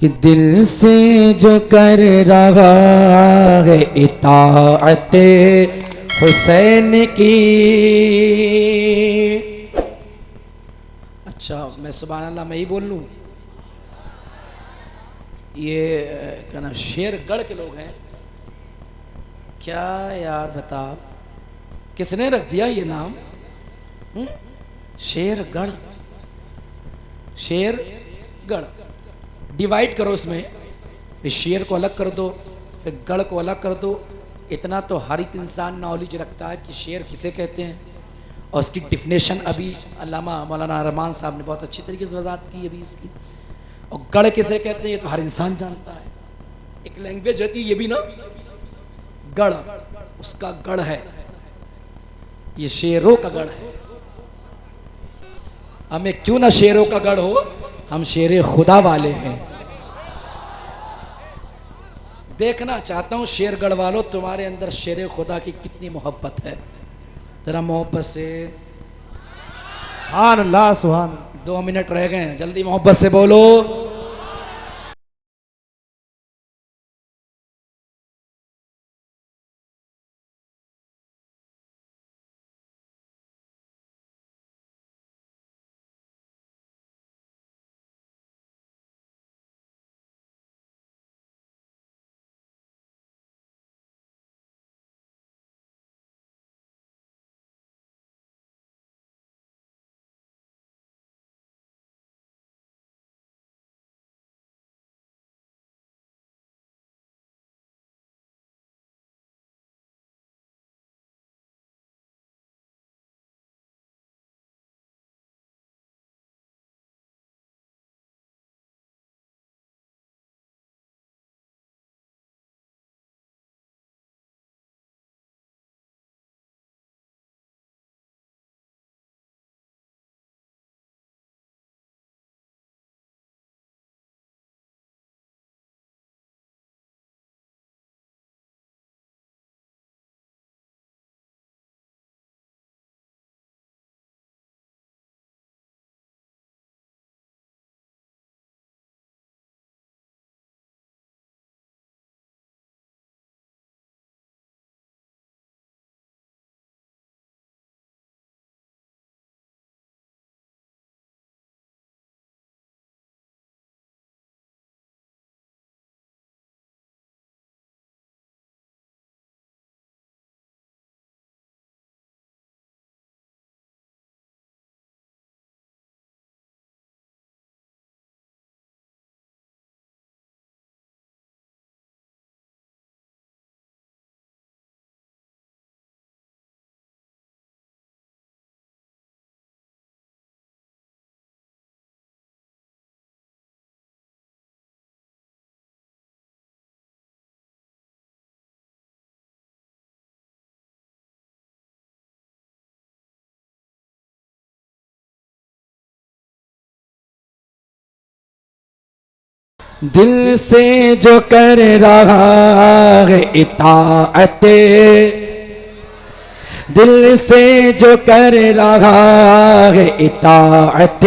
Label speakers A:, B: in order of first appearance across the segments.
A: कि दिल से जो कर रहा है इताअत हुसैन की। अच्छा मैं सुभान अल्लाह मैं ही बोल लूँ? ये क्या ना शेरगढ़ के लोग हैं क्या यार? बता किसने रख दिया ये नाम? शेरगढ़। शेरगढ़ डिवाइड करो इसमें, फिर शेर को अलग कर दो, फिर गढ़ को अलग कर दो। इतना तो हर एक इंसान नॉलेज रखता है कि शेर किसे कहते हैं, और उसकी डिफिनेशन अभी अल्लामा मौलाना रहमान साहब ने बहुत अच्छी तरीके से वजाहत की अभी उसकी। और गढ़ किसे कहते हैं ये तो हर इंसान जानता है। एक लैंग्वेज होती है ये भी ना, गढ़, उसका गढ़ है, ये शेरों का गढ़ है। हमें क्यों ना शेरों का गढ़ हो, हम शेरे खुदा वाले हैं। देखना चाहता हूं शेरगढ़ वालों तुम्हारे अंदर शेरे खुदा की कितनी मोहब्बत है। जरा मोहब्बत से
B: सुभान अल्लाह सुभान।
A: 2 मिनट रह गए, जल्दी मोहब्बत से बोलो। दिल से जो कर रहा है इताअत, दिल से जो कर रहा है इताअत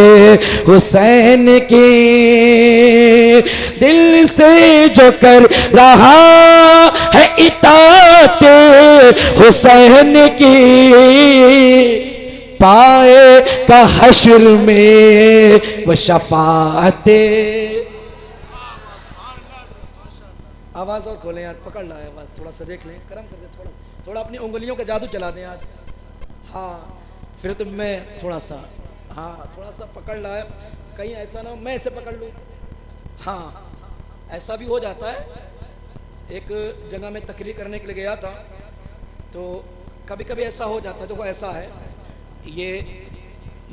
A: हुसैन की, दिल से जो कर रहा है इताअत हुसैन की, पाएगा हश्र में वो शफाअत। आवाज और खोलें यार, पकड़ ला आवाज, थोड़ा सा देख लें, करम कर दे, थोड़ा थोड़ा अपनी उंगलियों का जादू चला दें आज। हाँ फिर तो मैं थोड़ा सा, हाँ थोड़ा सा पकड़ ला, कहीं ऐसा ना हो मैं ऐसे पकड़ लूँ। हाँ ऐसा भी हो जाता है। एक जगह में तकरीर करने के लिए गया था, तो कभी कभी ऐसा हो जाता है। देखो ऐसा है, ये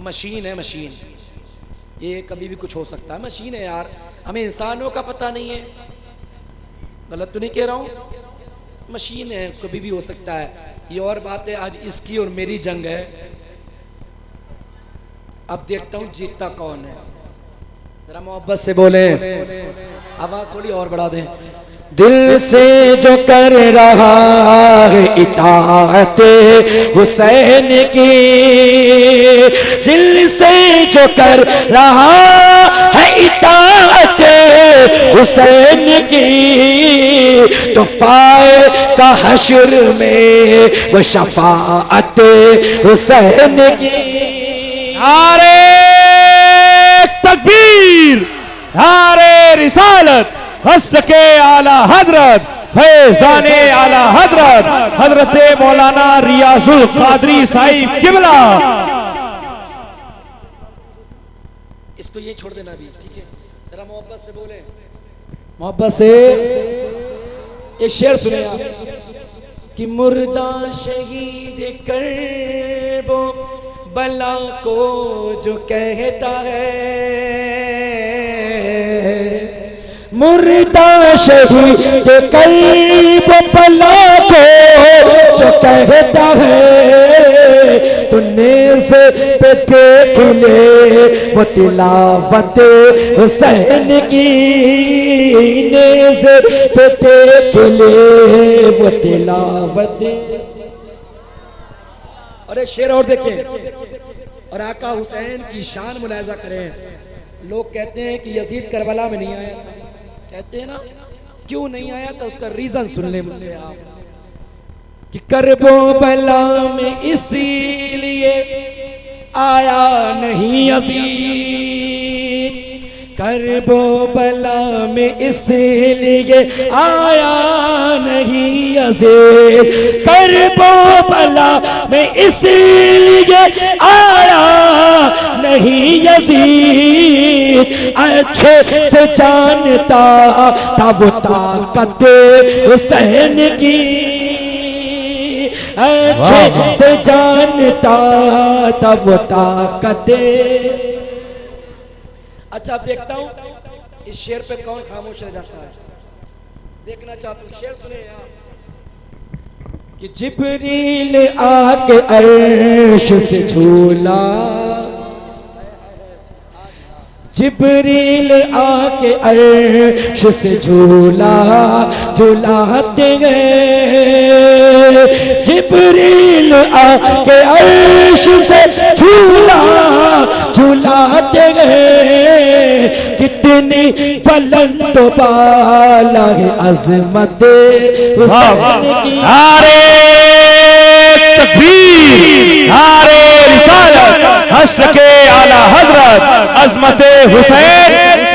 A: मशीन है, मशीन, ये कभी भी कुछ हो सकता है, मशीन है यार, हमें इंसानों का पता नहीं है। गलत तो नहीं कह रहा हूँ, मशीन है, कभी भी हो सकता है। ये और बात है आज इसकी और मेरी जंग है, अब देखता हूँ जीतता कौन है। जरा मोहब्बत से बोले, आवाज थोड़ी और बढ़ा दें। दिल से जो कर रहा है इताअत हुसैन की, दिल से जो कर रहा है इताअत हुसैन की, तो पाए का हश्र में वो शफाअत हुसैन की।
B: नारे तकबीर, नारे रिसालत, हस्न के आला हजरत फैजाने आला हजरत हजरत मौलाना रियाजुल कादरी साहिब किबला।
A: इसको ये छोड़ देना भी, ठीक है? जरा मोहब्बत से बोले, मोहब्बत से एक शेर सुने आप कि मुर्दा शहीद कर वो बला को जो कहता है, मुर्दा शहीद कर वो बला को जो कहता है, तो नेज़ पे देख ले वो तिलावत हुसैन की, नेज़ पे देख ले वो तिलावत। और एक शेर और देखें, और आका हुसैन की शान मुलाहिजा करें। लोग कहते हैं कि यजीद करबला में नहीं आया था, कहते हैं ना, क्यों नहीं आया था? उसका रीजन सुन ले मुझसे आप कि करबला में इसीलिए आया नहीं यजीद, करबला में इसलिए आया नहीं यजीद, करबला में इसलिए आया नहीं यजीद, अच्छे से जानता था वो ताकत हुसैन की, अच्छे से जानता था वो ताकत। अच्छा, अब देखता हूं इस शेर पे कौन खामोश रह जाता है, देखना चाहता हूं। शेर सुने आप कि जिब्रील आके अर्श से झूला, जिब्रील आके अर्श से झूला झूलाते गए, जिब्रील आके अर्श से झूला झूलाते गए, कितनी बुलंद बाला है अज़मत हुसैन की।
B: नारे तकबीर, नारे रिसालत, हस्न के आला हजरत अज़मत हुसैन,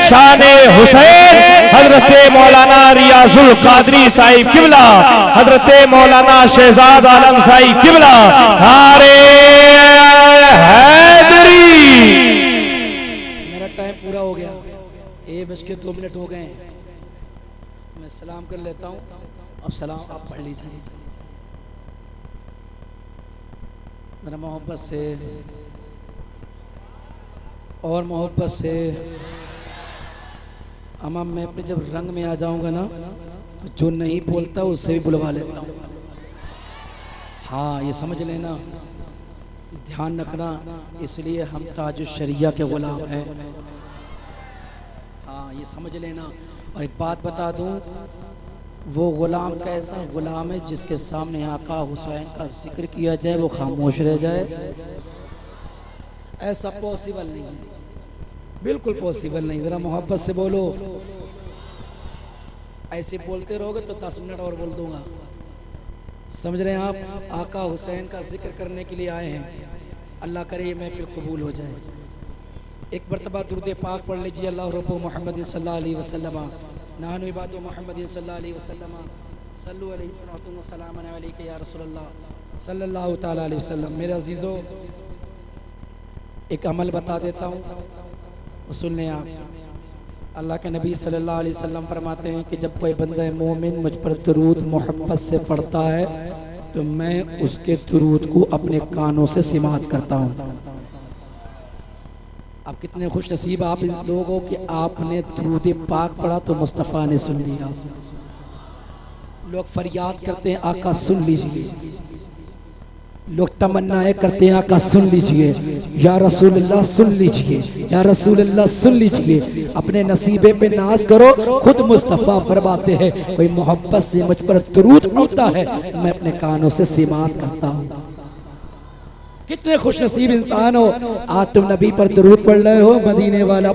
B: शान हुसैन, हजरत मौलाना रियाजुल कादरी साहिब किबला, हजरत मौलाना शहजाद आलम साहिब किबला। नारे हैदरी।
A: मेरा टाइम पूरा हो गया, 1:02 हो गए हैं, मैं सलाम कर लेता हूँ। अब सलाम आप पढ़ लीजिए मेरा मोहब्बत से और मोहब्बत से। अम्मा मैं अपने जब रंग में आ जाऊंगा ना, तो जो नहीं बोलता उससे भी बुलवा लेता हूँ। हाँ, ये समझ लेना, ध्यान रखना, इसलिए हम ताजुश शरिया के गुलाम हैं। हाँ, ये समझ लेना। और एक बात बता दूं, वो गुलाम कैसा गुलाम है जिसके सामने आका हुसैन का जिक्र किया जाए वो खामोश रह जाए? ऐसा पॉसिबल नहीं है, बिल्कुल पॉसिबल नहीं। जरा मोहब्बत से बोलो, ऐसे बोलते रहोगे तो 10 मिनट और बोल दूंगा। समझ रहे हैं आप? आका हुसैन का जिक्र करने के लिए आए हैं। अल्लाह करे ये महफिल कबूल हो जाए। एक मरतबा दुरूद पाक पढ़ लीजिए। अल्लाह रब्बु मुहम्मद सल्लल्लाहु अलैहि वसल्लम नानु इबादु मुहम्मद सल्लल्लाहु अलैहि वसल्लम सल्लु अलैहि व सलामन अलैका या रसूलल्लाह सल्लल्लाहु तआला अलैहि वसल्लम। मेरे अजीज़ों, एक अमल बता देता हूँ, सुन लें आप। अल्लाह के नबी सल्लल्लाहु अलैहि वसल्लम फरमाते हैं कि जब कोई बंदा मोमिन मुझ पर दुरूद मोहब्बत से पढ़ता है तो मैं उसके दुरूद को अपने कानों से सिमात करता हूँ। आप कितने खुश नसीब आप इन लोगों कि आपने दुरूद पाक पढ़ा तो मुस्तफ़ा ने सुन लिया। लोग फरियाद करते हैं आका सुन लीजिए, लोग तमन्नाएं करते हैं आका सुन लीजिए, या रसूलुल्लाह सुन लीजिए, या रसूलुल्लाह सुन लीजिए। अपने नसीबे पे नाज करो। खुद मुस्तफ़ा फरमाते हैं कोई मोहब्बत से मुझ पर दुरूद पढ़ता है मैं अपने कानों से सिमात करता हूँ। कितने खुश नसीब इंसान हो, आज तुम नबी पर दुरूद पढ़ रहे हो, मदीने वाला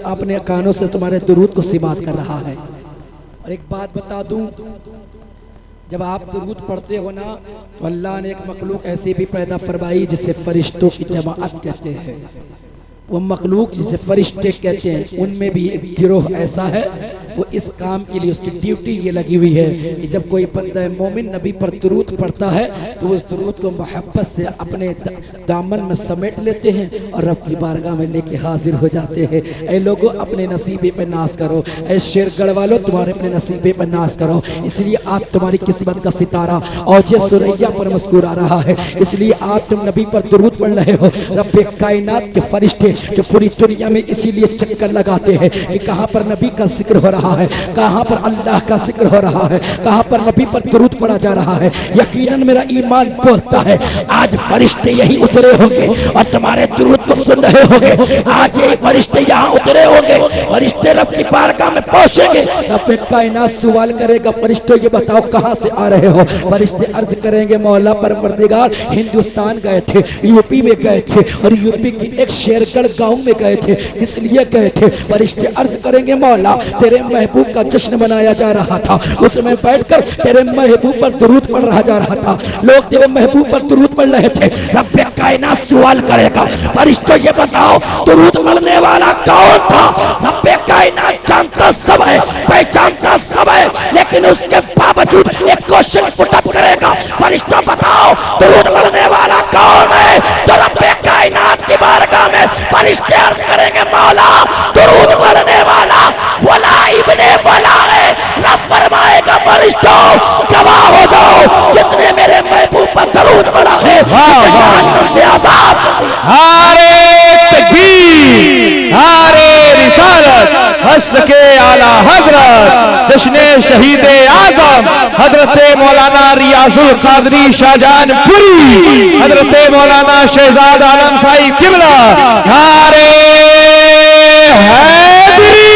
A: अपने कानों से तुम्हारे दुरूद को सिमात कर रहा है। और एक बात बता दूं, जब आप दुरूद पढ़ते हो ना तो अल्लाह ने एक मखलूक ऐसी भी पैदा फरमाई जिसे फरिश्तों की जमाअत कहते हैं। वो मखलूक जिसे फरिश्ते कहते हैं, उनमें भी एक गिरोह ऐसा है, वो इस काम के लिए उसकी ड्यूटी ये लगी हुई है कि जब कोई बंदा मोमिन नबी पर दुरूद पढ़ता है तो उस दुरूद को मोहब्बत से अपने दामन में समेट लेते हैं और रब की बारगाह में लेके हाजिर हो जाते हैं। ऐ लोगों, अपने नसीबे पे नाज करो, ऐ शेरगढ़ वालों तुम्हारे अपने नसीबे पे नाज करो। इसलिए आज तुम्हारी किस्मत का सितारा और जे सुरैया पर मुस्कुरा रहा है, इसलिए आज तुम नबी पर दुरूद पढ़ रहे हो। रब्बे कायनात के फरिश्ते जो पूरी दुनिया में इसीलिए चक्कर लगाते हैं कि कहाँ पर नबी का जिक्र हो रहा है, कहाँ पर अल्लाह का जिक्र हो रहा है, कहाँ पर नबी पर दुरूद पढ़ा जा रहा है। यकीनन मेरा ईमान बोलता है आज फरिश्ते यही उतरे होंगे और तुम्हारे दुरूद को सुन रहे होंगे। आज ये फरिश्ते यहाँ उतरे होंगे, फरिश्ते रब की बारगाह में पहुंचेंगे। रब कायनात सवाल करेगा, फरिश्तों ये बताओ कहाँ से आ रहे हो। फरिश्ते अर्ज करेंगे, मौला परवरदिगार हिंदुस्तान गए थे, यूपी में गए थे और यूपी की एक शेरगढ़ गांव में गए थे। इसलिए गए थे। फरिश्ते अर्ज करेंगे, मौला तेरे महबूब का जश्न मनाया जा रहा था, उसमें बैठकर तेरे महबूब पर दुरूद पढ़ रहा जा रहा था, लोग तेरे महबूब पर दुरूद पढ़ रहे थे। रब्बे कायनात सवाल करेगा, फरिश्तों ये बताओ दुरूद पढ़ने वाला कौन था। रब्बे कायनात जानता सब है, पहचानता सब है, लेकिन उसके बावजूद एक क्वेश्चन पुटअप करेगा, फरिश्तों बताओ दुरूद पढ़ने वाला कौन है। तो रब्बे कायनात की बारगाह में फरिश्ते अर्ज करेंगे, मौला दुरूद पढ़ने वाला फला इब्ने फला है। रब फरमाएगा, फरिश्तों गवाह हो जाओ, जिसने मेरे महबूब पर दुरूद पढ़ा है जहन्नम से आजाद कर दिया।
B: नारे तकबीर, नारे रिसालत, हस्र के आला हजरत जश्ने शहीद आजम हजरत मौलाना रियाजुल कादरी शाहजहानपुरी, हजरत मौलाना शहजाद आलम साहिब किबला, नारे हैदरी।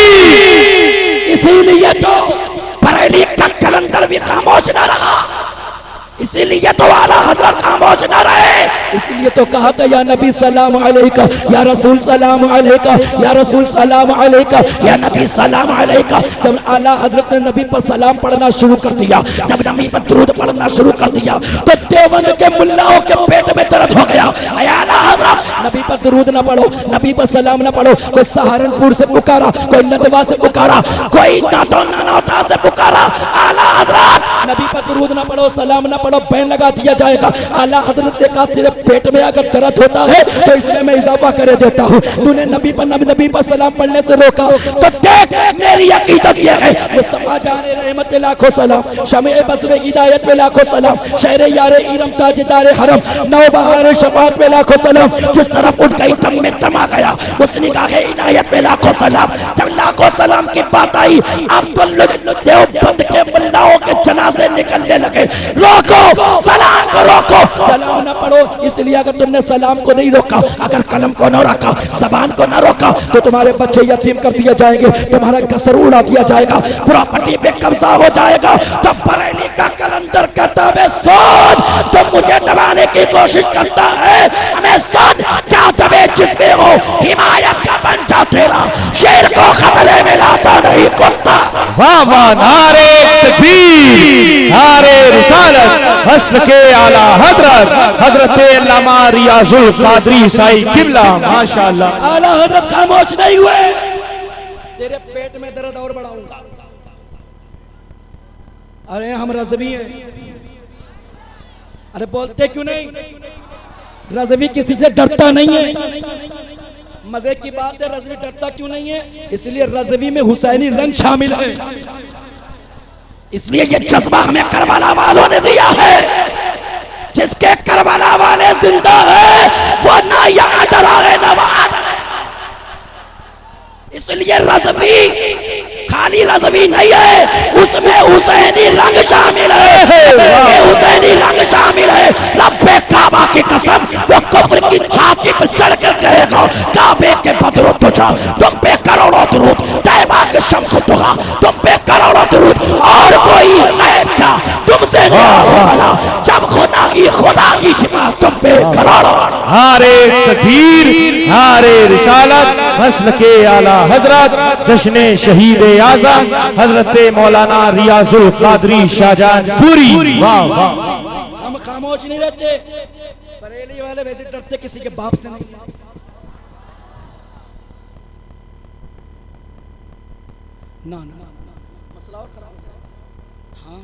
A: इसीलिए तो बरेली का कलंदर भी खामोश न रहा, इसीलिए तो आला हजरत खामोश न रहे। इसीलिए तो कहा था, या नबी सलाम अलैका, या रसूल सलाम अलैका, या रसूल सलाम अलैका, या नबी सलाम अलैका। जब आला हजरत ने नबी पर सलाम पढ़ना शुरू कर दिया, जब नबी पर दुरूद पढ़ना शुरू कर दिया, तो देवबंद के मुल्लाओं के पेट में दर्द हो गया। आला हजरत नबी पर दुरूद न पढ़ो, नबी पर सलाम न पढ़ो। कोई सहारनपुर से पुकारा, कोई नदवा से पुकारा, कोई नानौता से पुकारा, आला हजरत नबी पर दुरूद न पढ़ो, सलाम न पढ़ो, बैन लगा दिया जाएगा। आला हजरत ने कहा, तेरे पेट में अगर दर्द होता है तो इसमें मैं इजाफा कर देता हूँ। तूने नबी पर सलाम पढ़ने से रोका तो देख मेरी अकीदत ये है, मुस्तफा जाने रहमत पे लाखों सलाम, शमे बस में हिदायत पे लाखों सलाम, शहरे यारे इरम ताजदार हरम, नौबहार शफात पे लाखों सलाम। जिस तरफ उठ गई दम में तमा गया, उस निगाह इनायत पे लाखों सलाम। जब लाखों सलाम की बात आई, अब तो देवबंद के मुल्लाओं के जनाजे निकलने लगे। रोको सलाम को, रोको, सलाम ना पढ़ो। इसलिए अगर तुमने सलाम को नहीं रोका, अगर कलम को न रोका, जबान को न रोका, तो तुम्हारे बच्चे यतीम कर दिए जाएंगे, तुम्हारा कसर उड़ा दिया जाएगा, प्रॉपर्टी पे कब्जा हो जाएगा। तो बरेली का कलंदर कहता है, सुन, तुम मुझे दबाने की कोशिश करता है, हमें सुन, क्या दबे जिसमें हो, हिमायत का पंचा तेरा, शेर को खतरे में लाता नहीं कुत्ता।
B: वाह वाह, नारे तकबीर, नारे रिसालत, हस्र के आला हजरत हजरत अल्लामा रियाजुल कादरी साहिब किबला, माशाअल्लाह।
A: आला हजरत खामोश नहीं हुए, तेरे पेट में दर्द और बढ़ाऊंगा। अरे हम रज़वी हैं, अरे बोलते क्यों नहीं? रज़वी किसी से डरता नहीं है। मजे की बात है, रज़वी डरता क्यों नहीं है? इसलिए रज़वी में हुसैनी रंग शामिल है, इसलिए ये जज्बा हमें करबला वालों ने दिया है। जिसके करबला वाले जिंदा है वो ना यहाँ डरा है ना वहां डरा। इसलिए रज़वी खाली रज़वी नहीं है, उसमें हुसैनी रंग शामिल है, हुसैनी रंग शामिल है। रब्बे काबा की कसम, वो कुफ्र की छाती पर चढ़ कर कहेगा, काबे के बदरो तुझा, तुम पे करोड़ों दुरूद, तैबा के शम्स तुगा, तुम पे करोड़ों दुरूद, और कोई गैब का तुमसे नहीं वाला। जब खुदा
C: की खुदा की छिपा तुम पे करोड़ों।
B: हारे तकबीर, हारे रिसालत, मसल के आला हजरत जश्न शहीद आजम हजरत मौलाना रियाजुल कादरी शाहजहानपुरी। वाह वाह।
A: हम खामोश नहीं रहते, बरेली वाले वैसे डरते किसी के बाप से नहीं। ना ना मसला और खराब हो जाए। हाँ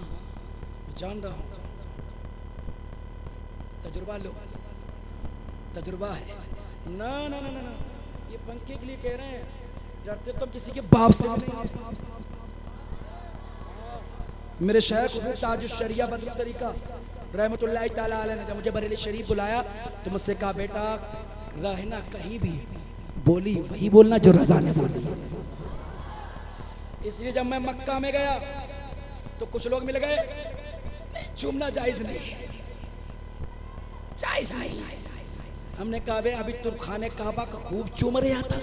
A: जान रहा हूँ, तजुर्बा लो, तजुर्बा है। ना ना ना ना, ये पंखे के लिए कह रहे हैं, डरते तो किसी के बाप से नहीं। मेरे शेख ताजुश शरिया बदर तरीका रहमतुल्लाह ताला अलैह ने जब मुझे बरेली शरीफ बुलाया तो मुझसे कहा, बेटा रहना कहीं भी बोली वही बोलना जो रजा ने बोली। इसलिए जब मैं मक्का में गया तो कुछ लोग मिल गए, चूमना जायज नहीं, जायज नहीं। हमने कहा बे अभी तुम खाने काबा का खूब चूम रहा था,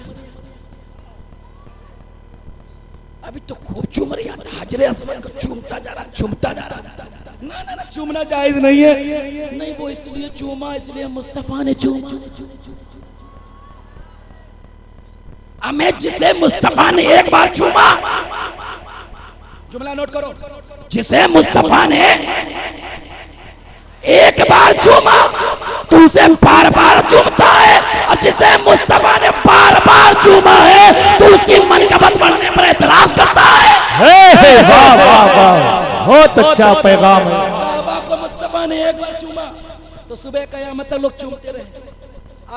A: अभी तो खूब चूम रहा था, हजरे अस्वद को चूमता जा रहा, चूमता जा रहा। ना ना ना चूमना जायज नहीं है। नहीं वो इसलिए चूमा, इसलिए मुस्तफा ने चूमा।
C: हमें जिसे मुस्तफा ने एक बार चूमा,
A: जुमला नोट करो,
C: जिसे मुस्तफा ने एक बार चूमा तो उसे बार बार चूमता है, और जिसे मुस्तफा ने बार बार चूमा है तो उसकी मनकबत बढ़ने पर एतराज करता है।
B: वाह वाह वाह, बहुत अच्छा पैगाम है।
A: काबा को मुस्तफा ने एक बार चूमा तो सुबह कयामत तक लोग चूमते रहे।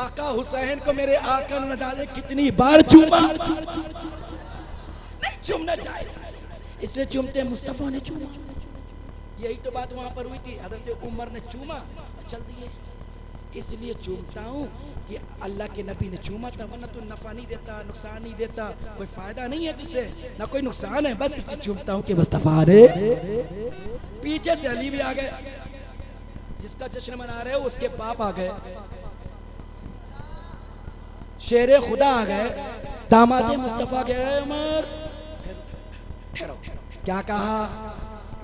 A: आका हुसैन को मेरे आका ने न जाने कितनी बार चूमा। नहीं चूमना जायज, इसलिए चूमते मुस्तफा ने चूमा। यही तो बात वहां पर हुई थी, हजरत उमर ने चूमा और चल दिए। इसलिए चूमता हूँ कि अल्लाह के नबी ने चूमा था, वरना तो नफा नहीं देता, नुकसान नहीं देता, कोई फायदा नहीं है तुझसे, ना कोई नुकसान है, बस इसलिए चूमता हूँ कि मुस्तफा ने। पीछे से अली भी आ गए, जिसका जश्न मना रहे हो उसके बाप आ गए, शेरे खुदा आ गए, दामादे मुस्तफा गए। उमर ठहरो, क्या कहा?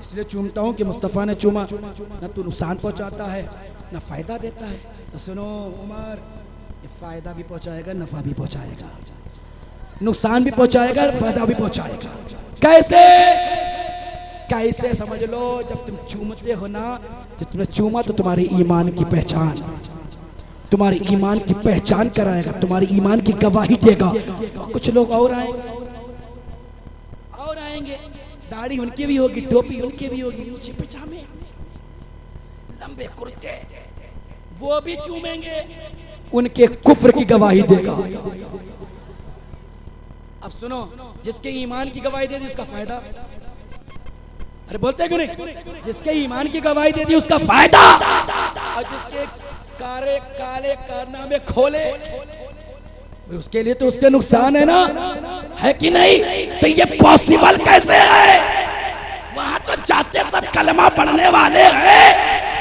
A: इसलिए चूमता हूँ कि मुस्तफा ने चूमा, न तो नुकसान पहुंचाता है न फायदा देता है। तो सुनो उमर, ये फायदा भी पहुंचाएगा, नफा भी पहुंचाएगा, नुकसान भी पहुंचाएगा, फायदा भी पहुंचाएगा। कैसे? कैसे समझ लो, जब तुम चूमते हो ना, जब तुमने चूमा तो तुम्हारे ईमान की पहचान, तुम्हारे ईमान की पहचान कराएगा, तुम्हारे ईमान की गवाही देगा। कुछ लोग और आएंगे, दाढ़ी उनकी भी होगी, टोपी उनकी भी होगी, ऊंचे पजामे, लंबे कुर्ते, वो भी चूमेंगे, उनके कुफ्र की गवाही देगा। अब सुनो, जिसके ईमान की गवाही दे दी उसका फायदा, अरे बोलते क्यों नहीं? जिसके ईमान की गवाही दे दी उसका फायदा, और जिसके काले काले कारनामे खोले उसके लिए तो उसके नुकसान है ना,
C: है कि नहीं? तो ये पॉसिबल कैसे है? वहां तो जाते सब कलमा पढ़ने वाले हैं,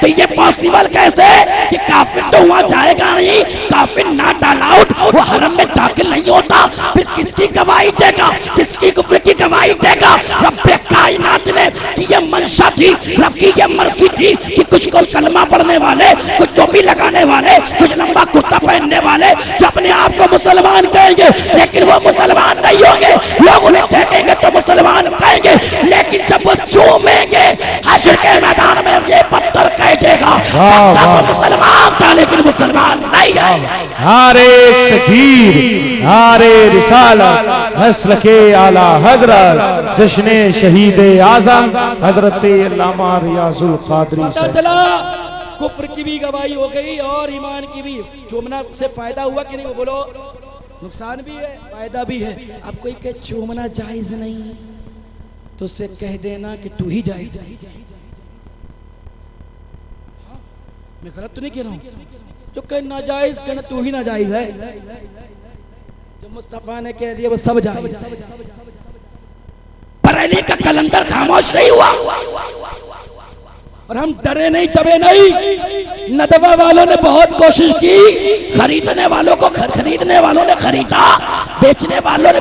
C: तो ये पॉसिबल कैसे कि काफिर तो वहां जाएगा नहीं, काफिर नॉट अलाउड, वो हरम में दाखिल नहीं होता, फिर किसकी गवाही देगा, किसकी कुफ्र की गवाही देगा? रब्बे कायनात ने कि ये मंशा थी, रब की ये मर्जी थी कि कुछ को कलमा पढ़ने वाले, कुछ टोपी लगाने वाले, कुछ लंबा कुर्ता पहनने वाले जो अपने आप को मुसलमान कहेंगे, लेकिन वो मुसलमान नहीं होंगे। लोग उन्हें देखेंगे तो मुसलमान कहेंगे, लेकिन जब वो चूमेंगे हश्र के मैदान में ये पत्थर कह देगा तो मुसलमान था, लेकिन मुसलमान नहीं है।
B: हारे तकबीर, हारे रिसालत, नस्ल के आला हजरत जश्न शहीद आजम हजरत अल्लामा रियाजुल कादरी।
A: पता चला कुफ्र की भी गवाही हो गई और ईमान की भी। चूमना से फायदा हुआ कि नहीं? वो बोलो, नुकसान भी है, फायदा भी है। अब कोई कहे चूमना जायज नहीं तो उससे कह देना कि तू ही जायज नहीं। मैं गलत तो नहीं कह रहा हूं? जो कहे नाजायज कहना तू ही नाजायज है, जो मुस्तफा ने कह दिया वो सब जायज है।
C: बरेली का कलंदर खामोश नहीं हुआ,
A: और हम डरे नहीं, दबे नहीं। नदवा वालों ने बहुत कोशिश की,
C: खरीदने वालों को खरीदने वालों ने खरीदा, बेचने वालों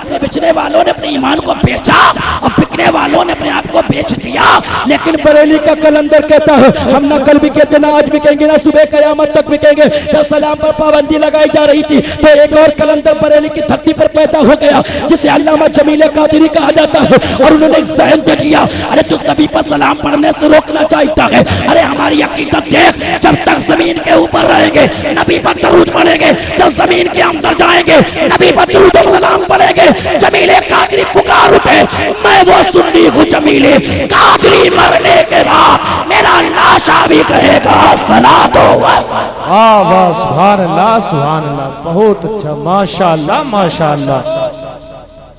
C: ने अपने ईमान को बेचा, और बिकने वालों ने अपने आप को बेच दिया, लेकिन बरेली का कलंदर कहता है हम ना कल बिके ना आज बिकेंगे ना सुबह कयामत तक बिकेंगे। जब सलाम पर पाबंदी लगाई जा रही थी तो एक और कलंदर बरेली की धरती पर पैदा हो गया जिसे अल्लामा जमील कादरी कहा जाता है। और उन्होंने एक ज़हन दे दिया, अरे तू नबी पर सलाम पढ़ने से रोकना चाहता है। अरे हमारी अकीदत देख, जब तक जमीन के ऊपर रहेंगे नबी पर दरूद पढ़ेंगे, जब जमीन के अंदर जाएंगे नबी पर दरूद और सलाम पढ़ेंगे। जमीले कादरी पुकार उठे, मैं वो सुन्नी हूँ जमीले कादरी, मरने के बाद मेरा लाशा भी कहेगा सलातो व सलाम।
B: वाह वाह, सुभान अल्लाह सुभान अल्लाह, बहुत अच्छा, माशाअल्लाह माशाअल्लाह।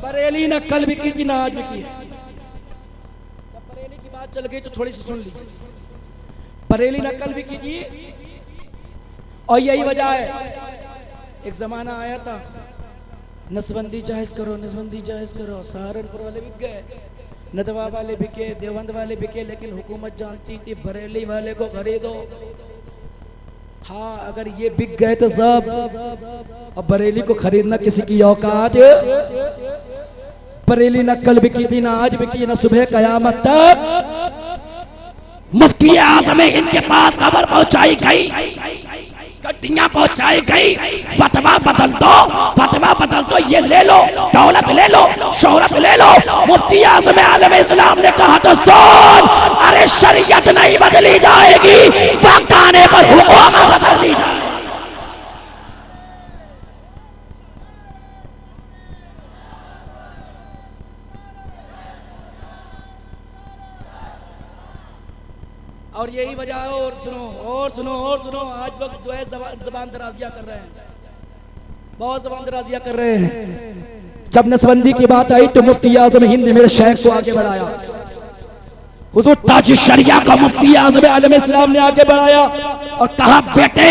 A: बरेली ना कल भी की थी ना आज भी की है। जब बरेली की बात चल गई तो थोड़ी सी सुन लीजिए। बरेली ना कल भी की थी और यही वजह है, एक जमाना आया था नसबंदी जायज करो, नसबंदी जायज करो, सहारनपुर वाले बिक गए, नदवा वाले बिके, देवबंद वाले बिके, लेकिन हुकूमत जानती थी बरेली वाले को खरीदो। हाँ, अगर ये बिक गए तो सब, अब बरेली को खरीदना किसी की औकात है? बरेली ना कल बिकी थी ना आज बिकी ना सुबह कयामत तक।
C: मुफ्ती आज़म इनके पास खबर पहुंचाई गई, गड्डियां पहुंचाई गई, फतवा बदल दो, फतवा बदल दो, ये ले लो, दौलत ले लो, शोहरत ले लो। मुफ्ती आज़म आलम इस्लाम ने कहा तो सुन, अरे शरीयत नहीं बदली जाएगी, वक्त आने पर हुकूमत बदल ली जाएगी।
A: और यही वजह है, और सुनो और सुनो और सुनो, आज वक्त जो है जबान दराजियां कर रहे हैं, बहुत जबान दराजियां कर रहे हैं। जब नसबंदी की बात आई तो मुफ्ती आज़म हिंद ने मेरे शेख को आगे बढ़ाया, हुजूर ताज शरिया का मुफ्ती आज़म आलम इस्लाम ने आगे बढ़ाया और कहा बेटे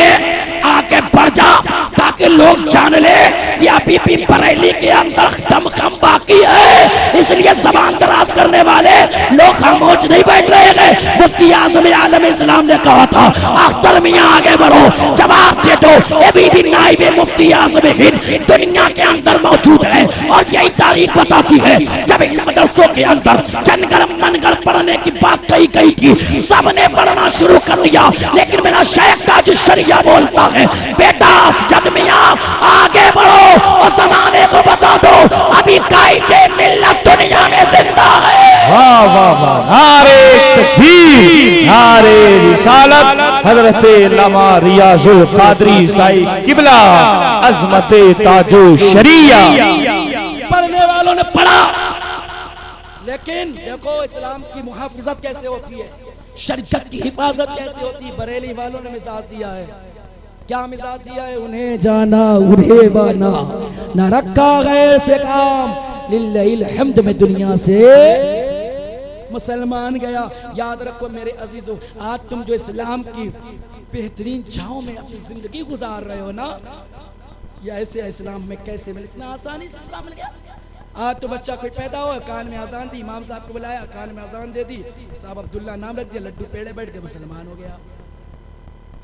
A: आगे बढ़ जा ताकि लोग जान ले कि अभी भी बरेली के अंदर दमखम बाकी है, इसलिए जबान दराज करने वाले लोग खामोश नहीं बैठ रहे हैं। मुफ्ती आज़म आलम इस्लाम ने कहा था अख्तर मियां आगे बढ़ो, जवाब दे दो, अभी भी नाइब मुफ्ती आज़म हिंद दुनिया के अंदर मौजूद है। और यही तारीख बताती है जब इन मदरसों के अंदर जनगण मनगढ़ पढ़ने की बात कही गई थी, सबने पढ़ना शुरू कर दिया, लेकिन मेरा शेख ताज शरिया बोलता है बेटा असजद मियां आगे बढ़ो और जमाने को बता दो अभी कायदे मिल्लत दुनिया में जिंदा है।
B: वाह वाह वाह, नारे तकबीर, नारे रिसालत, हजरत अल्लामा रियाजुल कादरी साईं किबला, अज़मते ताजो शरिया।
A: पढ़ने वालों ने पढ़ा, लेकिन देखो इस्लाम की मुहाफिजत कैसे होती है, शरीयत की हिफाजत कैसे होती है। बरेली वालों ने मिजाज दिया है, क्या मिजाज दिया है, उन्हें जाना उन्हें बाना, न रखा गैर से काम, लिल्लाहिल हम्द में दुनिया से मुसलमान गया। याद रखो मेरे अजीजों, आज तुम जो इस्लाम की बेहतरीन छांव में अपनी जिंदगी गुजार रहे हो ना, ये ऐसे इस्लाम में कैसे मिले, इतना आसानी से इस्लाम मिल गया। आज तो बच्चा कोई पैदा हो, कान में अजान दी, इमाम साहब को बुलाया, कान में अजान दे दी, साहब अब्दुल्ला नाम रख दिया, लड्डू पेड़े बैठ के मुसलमान हो गया।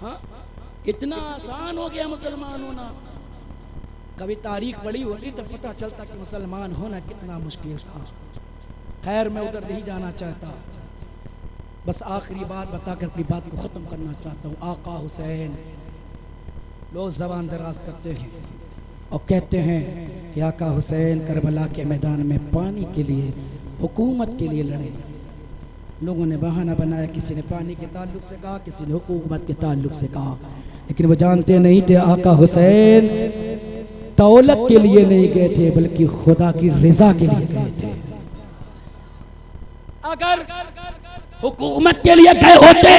A: हाँ, इतना आसान हो गया मुसलमान होना। कभी तारीख पढ़ी होती तब पता चलता कि मुसलमान होना कितना मुश्किल था। खैर मैं उधर नहीं जाना चाहता, बस आखिरी बात बताकर अपनी बात को ख़त्म करना चाहता हूँ। आका हुसैन, लोग ज़बान दराज करते हैं और कहते हैं कि आका हुसैन करबला के मैदान में पानी के लिए, हुकूमत के लिए लड़े। लोगों ने बहाना बनाया, किसी ने पानी के ताल्लुक से कहा, किसी ने हुकूमत के ताल्लुक से कहा, लेकिन वो जानते नहीं थे आका हुसैन दौलत के लिए नहीं गए थे बल्कि खुदा की रिजा के लिए गए थे। अगर
C: हुकूमत के लिए गए होते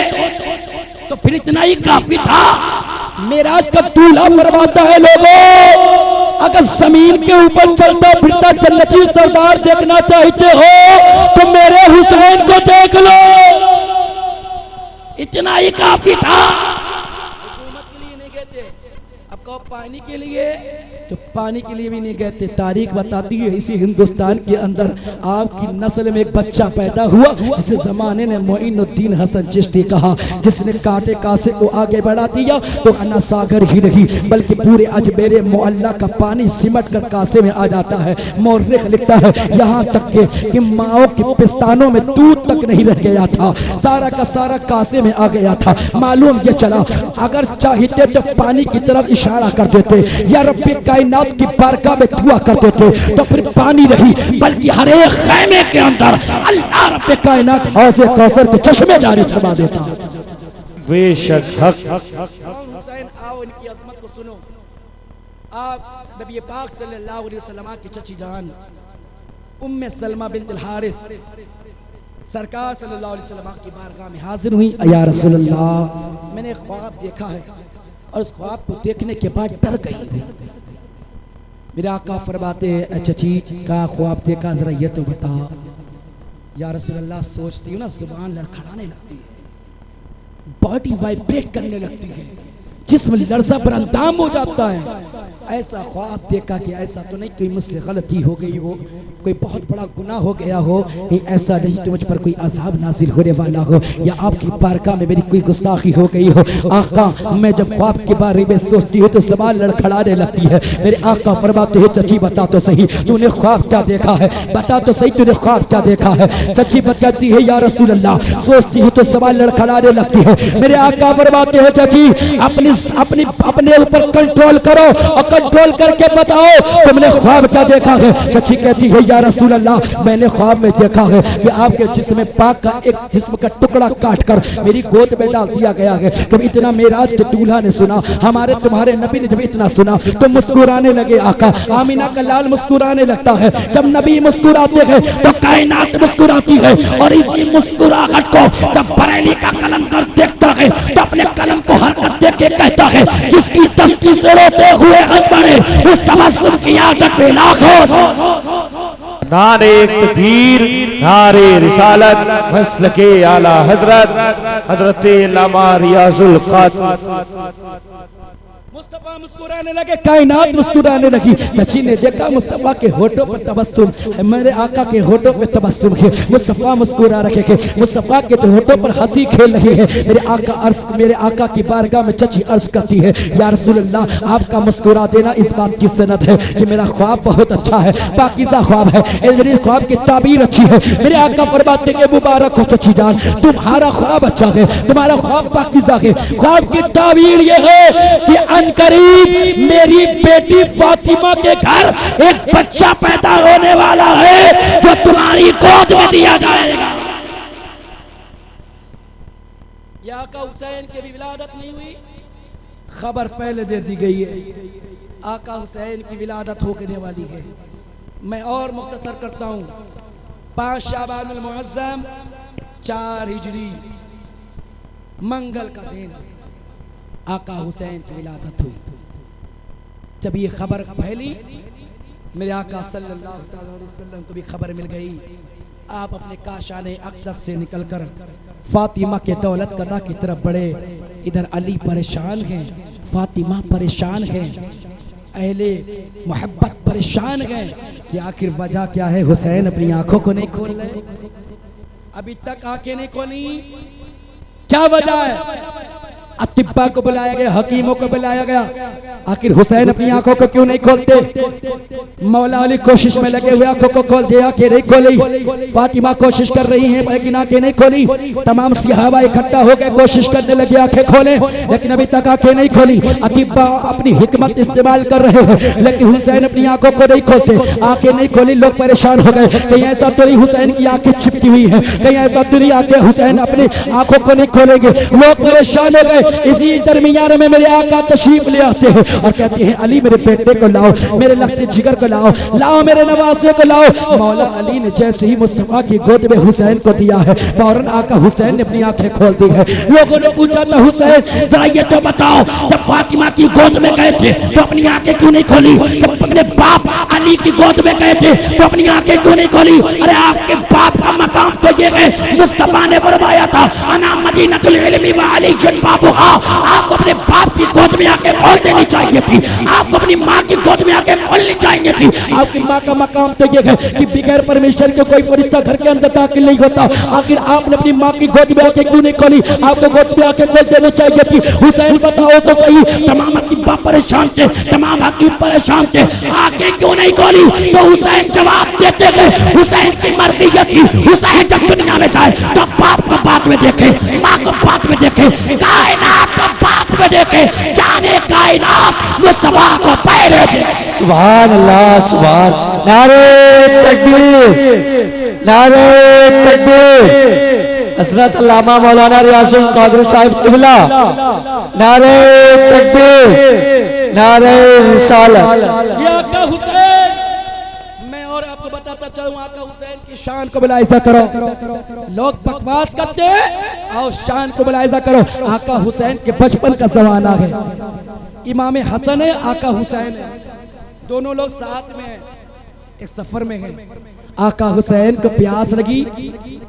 C: तो फिर इतना ही काफी था।
A: मेराज का दूल्हा फरमाता है लोगों, अगर जमीन के ऊपर चलता फिरता जन्नती सरदार देखना चाहते हो तो मेरे हुसैन को देख लो,
C: इतना ही काफी था।
A: हुकूमत के लिए नहीं गए थे, अब कहो पानी के लिए, तो पानी के लिए भी नहीं गए थे। तारीख बताती है इसी हिंदुस्तान के अंदर आपकी
C: की नस्ल में एक बच्चा पैदा हुआ जिसे जमाने ने मोइनुद्दीन हसन चिश्ती कहा, जिसने कांटे कासे को आगे बढ़ा दिया तो अन्ना सागर ही नहीं बल्कि पूरे अजमेरे मोहल्ला का पानी सिमट कर कासे में आ जाता है। मौर्रिख लिखता है यहाँ तक कि माओ के पिस्तानों में दूध तक नहीं रह गया था, सारा का सारा कासे में आ गया था। मालूम ये चला अगर चाहते तो पानी की तरफ इशारा कर देते या रब्बे कायनात की बारगाह में दुआ कर देते तो फिर पानी नहीं बल्कि हर एक खैमे के अंदर अल्लाह रब्बे कायनात हौज़े कौसर के चश्मे जारी फरमा देता।
B: बेशक हक।
A: हुसैन आओ इनकी अजमत को सुनो। आप नबी पाक सल्लल्लाहु अलैहि वसल्लम की चची जान उम्मे सलमा बिन्त हारिस सरकार सल्लल्लाहु अलैहि वसल्लम की बारगाह में हाजिर हुई। या रसूल अल्लाह, मैंने ख्वाब देखा है और उस ख्वाब को देखने के बाद डर गई हूँ। मेरे आका फरमाते चची का ख्वाब देखा, जरा ये तो बता। या रसूल अल्लाह, सोचती हूँ ना जुबान लड़खड़ाने लगती है, बॉडी वाइब्रेट करने लगती है, जिस्म लर्जा पर अंदाम हो जाता है। ऐसा ख्वाब देखा कि ऐसा तो नहीं कोई मुझसे गलती हो गई हो, कोई बहुत बड़ा गुनाह हो गया हो, नहीं ऐसा नहीं तो मुझ पर कोई अज़ाब नाजिल होने वाला हो या आपकी बारगाह में मेरी कोई गुस्ताखी हो गई हो। आका, मैं जब ख्वाब के बारे में सोचती हूँ तो ज़बान लड़खड़ाने लगती है। मेरे आका फरमाते हैं चची बता तो सही तूने ख्वाब क्या देखा है, बता तो सही तूने ख्वाब क्या देखा है। चची बताती है या रसूल अल्लाह, सोचती हूँ तो ज़बान लड़खड़ाने लगती है। मेरे आका फरमाते हैं चची अपने ऊपर कंट्रोल करो और कंट्रोल करके बताओ तुमने ख्वाब क्या देखा है। चची कहती है या रसूल अल्लाह, मैंने ख्वाब में देखा है कि आपके जिस्म पाक का एक जिस्म का टुकड़ा काटकर मेरी गोद में डाल दिया गया है। जब इतना मेराज के दूल्हा ने सुना, हमारे तुम्हारे नबी ने जब इतना सुना तो मुस्कुराने लगे। आका, आमीना का लाल मुस्कुराने लगता है। जब नबी मुस्कुराते हैं तो कायनात मुस्कुराती है और इसी मुस्कुराहट को जब बरेली का कलंदर देखता है तो अपने कलम को हरकत दे के कहता है जिसकी तस्की से रोते हुए हंस पड़े उस तबस्सुम की आदत में लाखों
B: नारे तकबीर, नारे रिसालत, मसलके आला हजरत हजरत अल्लामा रियाजुल क़ादरी।
C: मुस्तफा मुस्कुराने लगे, कायनात मुस्कुराने लगी। चची ने देखा मुस्तफा के होठों पर तबस्सुम, मेरे आका के होठों पर तबस्सुम है। मुस्तफा मुस्कुरा रखे थे, मुस्तफा के तो होठों पर हंसी खेल रही है। मेरे आका की बारगाह में चची अर्ज करती है या रसूल अल्लाह, आपका मुस्कुरा देना इस बात की सनद है कि मेरा ख्वाब बहुत अच्छा है, पाकीज़ा ख्वाब है, मेरे ख्वाब की ताबीर अच्छी है। मेरे आका फरमाते हैं मुबारक हो चची जान, तुम्हारा ख्वाब अच्छा है, तुम्हारा ख्वाब पाकीज़ा है। ख्वाब की ताबीर ये है कि करीब मेरी बेटी फातिमा के घर एक बच्चा पैदा होने वाला है जो तुम्हारी गोद में दिया जाएगा। या आका हुसैन की भी विलादत नहीं हुई, खबर पहले दे दी गई है। आका हुसैन की विलादत होने वाली है। मैं और मुख्तसर करता हूँ। 5 शाबानुल मुअज़्ज़म 4 हिजरी मंगल का दिन आका हुसैन की विलादत हुई। जब ये खबर फैली मेरे आका सल्लल्लाहु अलैहि वसल्लम को भी खबर मिल गई। आप अपने काशाने अक़दस से निकलकर फातिमा के दौलत कदा की तरफ बढ़े। इधर अली परेशान हैं, फातिमा परेशान हैं, अहले मोहब्बत परेशान हैं कि आखिर वजह क्या है। हुसैन अपनी आंखों को नहीं खोल रहे, अभी तक आंखें नहीं खोली, क्या वजह है। अतिब्बा को बुलाया गया, हकीमों को बुलाया गया, आखिर हुसैन अपनी आंखों को क्यों नहीं खोलते। मौला अली कोशिश में लगे हुए, आंखों को खोल दिया, आंखें नहीं खोली। फातिमा कोशिश कर रही हैं लेकिन आंखें नहीं खोली। तमाम सहाबा इकट्ठा हो गए, कोशिश करने लगे आंखें खोलें लेकिन अभी तक आंखें नहीं खोली। अतिब्बा अपनी हिकमत इस्तेमाल कर रहे हैं लेकिन हुसैन अपनी आंखों को नहीं खोलते, आंखें नहीं खोली। लोग परेशान हो गए, कहीं ऐसा तो नहीं हुसैन की आंखें छिपकी हुई है, कहीं ऐसा तो नहीं आंखें हुसैन अपनी आंखों को नहीं खोलेंगे। लोग परेशान हो गए। इसी दरमियान में मेरे आका तशरीफ ले आते हैं और कहते हैं अली मेरे बेटे को लाओ, मेरे लखते जिगर को लाओ, लाओ मेरे नवासे को लाओ। मौला अली ने जैसे ही मुस्तफा की गोद में हुसैन को दिया है फौरन आका हुसैन ने अपनी आंखें खोल दी है। लोगों ने पूछा था हुसैन जरा ये तो बताओ, जब फातिमा की गोद में गए थे तो अपनी आंखें क्यों नहीं खोली? जब अपने बाप अली की गोद में गए थे तो अपनी आंखें क्यों नहीं खोली? अरे आपके बाप का मकाम तो ये है, मुस्तफा ने फरमाया था अना मदीनतुल इल्मी व अलीयुन बाबुहा। आपको अपने बाप की गोद में आके खोल देनी चाहिए थी, आपको अपनी माँ की गोद में आके खोलनी चाहिए थी। आपकी माँ का मकाम तो ये है कि बगैर परमिशन के कोई फरिश्ता घर के अंदर दाखिल नहीं होता। आखिर आपने अपनी माँ की गोद में आके क्यों नहीं खोली? आपको गोद में आके खोल देनी चाहिए थी। हुसैन बताओ तो सही, तमाम अकीबा परेशान थे, तमाम हकीम परेशान थे, आके क्यों नहीं खोली? तो हुसैन जवाब देते गए, हुसैन की मर्जी ये थी, हुसैन जब दुनिया में जाए तो बाप को बाद में देखे, माँ को बाद में देखे, कायनात को बाद में देखे, जाने कायनात मुस्तफा को पहले देखे।
D: सुभान अल्लाह, सुभान। नारे तकबीर, नारे तकबीर। हजरत अल्लामा मौलाना रियाजुल कादरी साहिब क़िबला, नारे तकबीर, नारे रिसालत।
A: या आका हुसैन, मैं और आपको बताता चलूं, आका हुसैन की शान को मुलाहिजा करो। लोग बकवास करते हैं और शान को मुलाहिजा करो। आका हुसैन के बचपन का जमाना है। इमाम हसन है, आका हुसैन है, दोनों लोग साथ में एक सफर में हैं। आका हुसैन को प्यास लगी,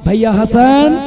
A: भैया हसन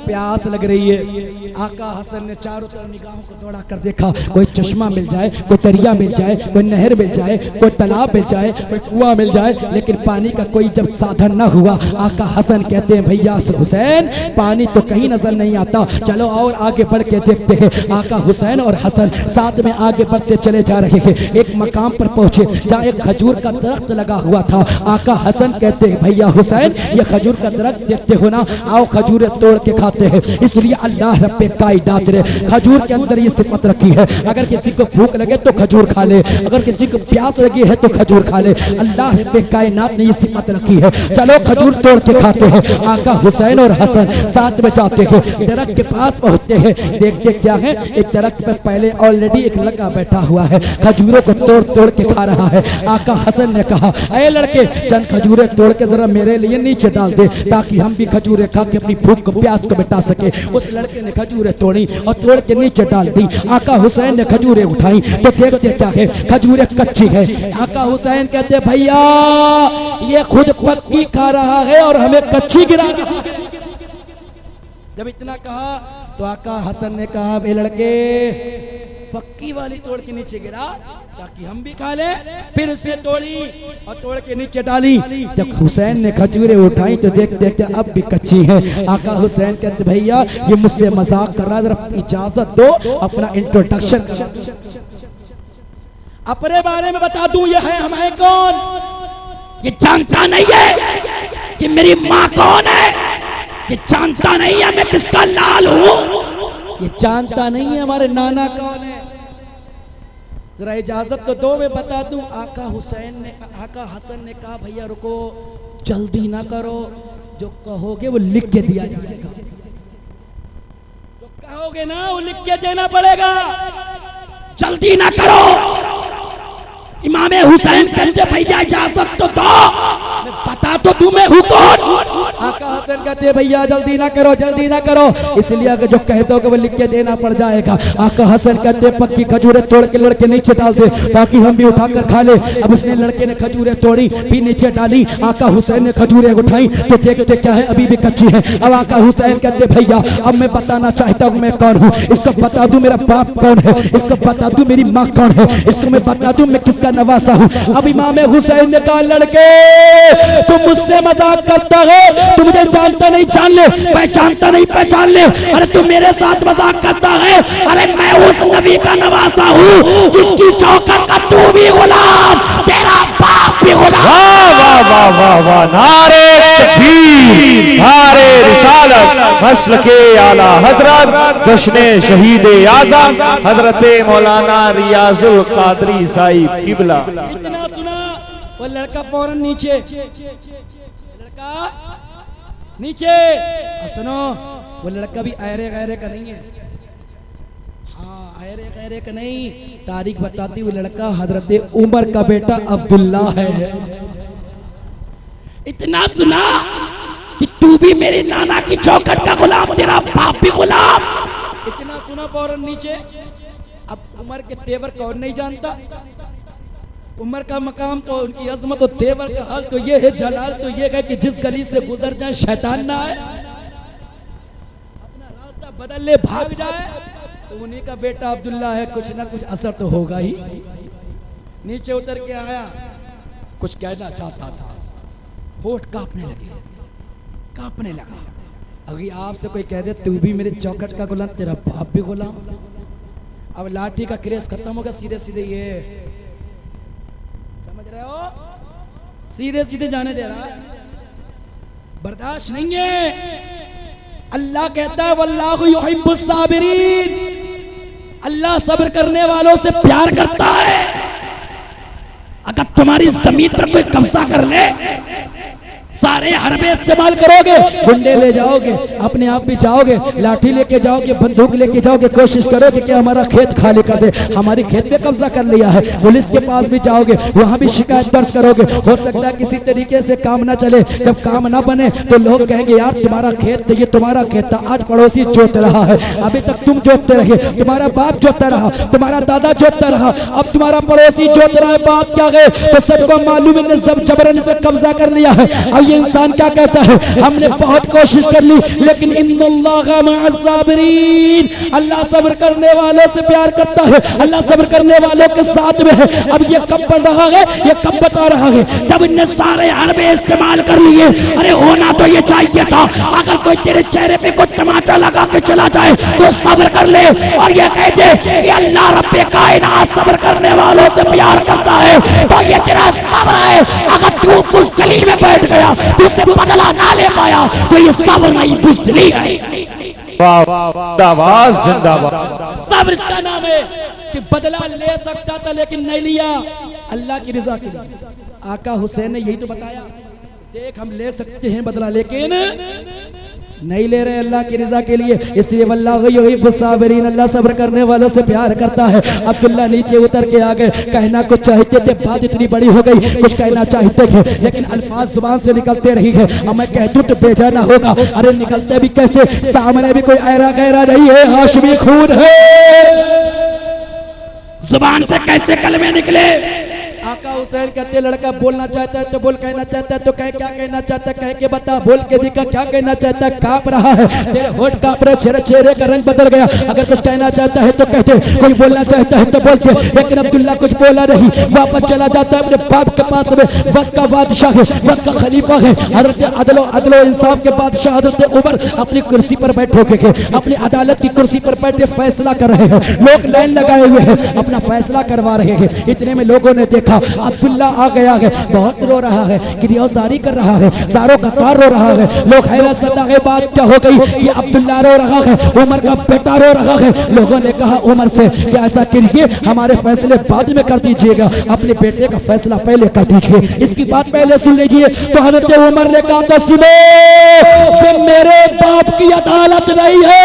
A: प्यास लग रही है। आका हसन ने चारों तरफ निगाहों को दौड़ा कर देखा, कोई चश्मा मिल जाए, कोई दरिया मिल जाए, कोई नहर मिल जाए, कोई तालाब मिल जाए, कोई कुआं मिल जाए, लेकिन पानी का कोई जब साधन न हुआ, आका हसन कहते हैं भैया हुसैन पानी तो कहीं नजर नहीं आता, चलो और आगे बढ़ के देखते हैं। आका हुसैन और हसन साथ में आगे बढ़ते चले जा रहे हैं। एक मकाम पर पहुंचे जहाँ एक खजूर का दरख्त लगा हुआ था। आका हसन कहते हैं भैया हुसैन ये खजूर का दरख्त देखते हो ना, आओ खजूरें तोड़ के खाते हैं। इसलिए अल्लाह रब्बे कायनात ने खजूर के अंदर ये सिफत रखी है, अगर किसी को भूख लगे तो खजूर खा ले, अगर किसी को प्यास लगी है तो खजूर खा ले। अल्लाह रब्बे कायनात ने ये सिफत रखी है। चलो खजूर तोड़ के खाते हैं। आका हुसैन और हसन साथ में जाते हैं, दरख्त के पास पहुंचते हैं, देखते क्या है एक दरख्त पर पहले ऑलरेडी एक लड़का बैठा हुआ है, खजूरों को तोड़ तोड़ के खा रहा है। आका हसन ने कहा अरे लड़के चंद खजूरें तोड़ के जरा मेरे लिए नीचे डाल दे ताकि हम भी खजूरें खा के अपनी भूख को प्यास को मिटा सके। उस लड़के ने खजूरें तोड़ी और तोड़ के नीचे डाल दी। आका हुसैन ने खजूरें उठाई तो देखते क्या है खजूरें कच्ची है। आका हुसैन कहते भैया ये खुद पक्की खा रहा है और हमें कच्ची गिरा रहा है। जब इतना कहा तो आका हसन ने कहा बे लड़के पक्की वाली तोड़ के नीचे गिरा ताकि हम भी खा ले। फिर उसने तोड़ी और तोड़ के नीचे डाली। जब हुसैन ने खजूरें उठाई तो देख देखते अब भी कच्ची है। आका हुसैन कहते भैया ये मुझसे मजाक कर रहा है, जरा इजाजत दो अपना इंट्रोडक्शन कर, अपने बारे में बता दूं ये है हम है कौन।
C: ये जानता नहीं है कि मेरी माँ कौन है, ये जानता नहीं है मैं किसका लाल हूँ,
A: ये जानता नहीं है हमारे नाना कौन है। जरा इजाजत तो दो मैं बता दूं। आका हसन ने कहा भैया रुको जल्दी ना करो, जो कहोगे वो लिख के दिया जाएगा, जो कहोगे ना वो लिख के देना पड़ेगा,
C: जल्दी ना करो। इमाम हुसैन कहते भैया इजाजत तो दो, मैं बता तो दूं मैं हूँ कौन।
A: आका हसन कहते भैया जल्दी ना करो जल्दी ना करो, इसलिए अगर जो कह दोगे वो लिख के देना पड़ जाएगा। आका हसन कहते पक्की खजूरें तोड़ के लड़के नीचे डाल दे ताकि हम भी उठा कर खा ले। अब उसने लड़के ने खजूरें तोड़ी भी नीचे डाली। आका हुसैन ने खजूरें उठाई तो देखते क्या है अभी भी कच्ची है। अब आका हुसैन कहते भैया अब मैं बताना चाहता हूँ मैं कौन हूँ, इसको बता दूं मेरा बाप कौन है, इसको बता दूं मेरी माँ कौन है, इसको मैं बता दूं मैं किसका नवासा हूँ। अब इमाम हुसैन ने कहा लड़के तुम मुझसे मजाक करता है, तुम मुझे जानता नहीं जान ले, पहचानता नहीं पहचान ले। अरे तू मेरे साथ मजाक करता है, अरे मैं उस नबी का नवासा हूँ जिसकी चौखट का तू भी गुलाम, तेरा बाप भी गुलाम।
B: वाह वाह वाह वाह वाह, नारे तकबीर, नारे रिसालत, मसल के आला हजरत जश्न शहीद आज़म हजरत मौलाना रियाजुल कादरी साहिब क़िबला।
A: इतना सुना वो लड़का फौरन नीचे, लड़का नीचे। और सुनो वो लड़का भी ऐरे गैरे का नहीं है, हाँ ऐरे गैरे का नहीं, तारीख बताती वो लड़का हजरत उमर का बेटा अब्दुल्ला है।
C: इतना सुना कि तू भी मेरे नाना की चौखट का गुलाम, तेरा बाप भी गुलाम।
A: इतना सुना फौरन नीचे। अब उमर के तेवर कौन नहीं जानता, उमर का मकाम तो उनकी अजमत और तेवर का हाल तो ये है, जलाल तो ये है कि जिस गली से गुजर जाए शैतान ना आए। अपना रास्ता
C: बदल ले भाग जाए तो उन्हीं का बेटा अब्दुल्ला है, कुछ ना कुछ असर तो होगा ही। नीचे उतर के आया, कुछ कहना चाहता था, होठ कांपने लगा। अभी आपसे कोई कह दे तू भी मेरे चौखट का गुलाम, तेरा बाप भी गुलाम। अब लाठी का क्रेज खत्म होगा, सीधे सीधे ये समझ रहे हो, सीधे सीधे जाने दे रहा है, बर्दाश्त नहीं है। अल्लाह कहता है वल्लाहु युहिब्बुस साबिरीन, अल्लाह सब्र करने वालों से प्यार करता है। अगर तुम्हारी जमीन पर कोई कब्जा कर ले, सारे हरबे इस्तेमाल करोगे, गुंडे ले जाओगे, अपने आप भी जाओगे, लाठी लेके जाओगे, बंदूक लेके जाओगे, कोशिश करोगे कि हमारा खेत खाली कर दे, हमारी खेत पे कब्जा कर लिया है, पुलिस के पास भी जाओगे, वहां भी शिकायत दर्ज करोगे। हो सकता है किसी तरीके से काम ना चले, जब काम ना बने तो लोग कहेंगे यार तुम्हारा खेत, ये तुम्हारा खेत था, आज पड़ोसी जोत रहा है, अभी तक तुम जोतते रहे, तुम्हारा बाप जोतता रहा, तुम्हारा दादा जोतता रहा, अब तुम्हारा पड़ोसी जोत रहा है, बात क्या गए तो सबको मालूम है सब जबरन पे कब्जा कर लिया है। अब ये इंसान क्या कहता है, हमने बहुत कोशिश कर ली लेकिन इन्नल्लाहा मअस-साबिरीन, अल्लाह सब्र करने वालों से प्यार करता है, अल्लाह सब्र करने वालों के साथ में है। अब ये कब बढ़ रहा है, ये कब बता रहा है, जब इनने सारे हरबे इस्तेमाल कर लिए। अरे होना तो ये चाहिए था, अगर कोई तेरे चेहरे पे कुछ टमाटर लगा के चला जाए तो सब्र कर ले और ये कह दे कि अल्लाह रब्बे कायनात सब्र करने वालों से प्यार करता है, तो ये तेरा सब्र है। अगर तू मुस्तकिल में बैठ गया, तुझसे बदला ना ले पाया, तो ये सब्र नहीं बुज़दिली है।
B: जिंदाबाद जिंदाबाद।
C: सब्र इसका नाम है कि बदला ले सकता था लेकिन नहीं लिया, अल्लाह की रजा के लिए। आका हुसैन ने यही तो बताया, देख हम ले सकते हैं बदला लेकिन नहीं ले रहे अल्लाह की रजा के लिए, इसलिए वल्लाहु युहिब्बुस साबिरीन, अल्लाह सब्र करने वालों से प्यार करता है। अब्दुल्ला नीचे उतर के आ गए, कहना कुछ चाहते थे, बात इतनी बड़ी हो गई, कुछ कहना चाहते थे लेकिन अल्फाज जुबान से निकलते रही है। अब मैं कह दूं तो बेजाना होगा, अरे निकलते भी कैसे, सामने भी कोई ऐरा गैरा नहीं है, हाशमी खून है, जुबान से कैसे कलमे निकले। आका हुसैन कहते लड़का बोलना चाहता है तो बोल, कहना चाहता है तो कह, क्या कहना चाहता है कह के बता, बोल के दिखा क्या कहना चाहता है। कांप रहा है, तेरे होठ कांप रहे, चेहरे का रंग बदल गया। अगर कुछ कहना चाहता है तो कहते, कोई बोलना चाहता है तो बोलते, लेकिन अब्दुल्ला कुछ बोला नहीं, वापस चला जाता है अपने बाप के पास में। वक्त का बादशाह है, वक्त का खलीफा है, हजरत अदलो इंसाफ के बादशाह हजरत उमर अपनी कुर्सी पर बैठे के, अपनी अदालत की कुर्सी पर बैठे फैसला कर रहे हैं। लोग लाइन लगाए हुए हैं, अपना फैसला करवा रहे हैं। इतने में लोगों ने देखा अब्दुल्ला आ गया है, बहुत रो रहा है, गिरियासारी कर रहा है, सारों कतार रो रहा है। लोग हैरत से है, बात क्या हो गई कि अब्दुल्ला रो रहा है, उमर का बेटा रो रहा है। लोगों ने कहा उमर से कि ऐसा करिए, हमारे फैसले बाद में कर दीजिएगा, अपने बेटे का फैसला पहले कर दीजिए, इसकी बात पहले सुन लीजिए। तो हजरत उमर ने कहा था सुनो, ये मेरे बाप की अदालत नहीं है,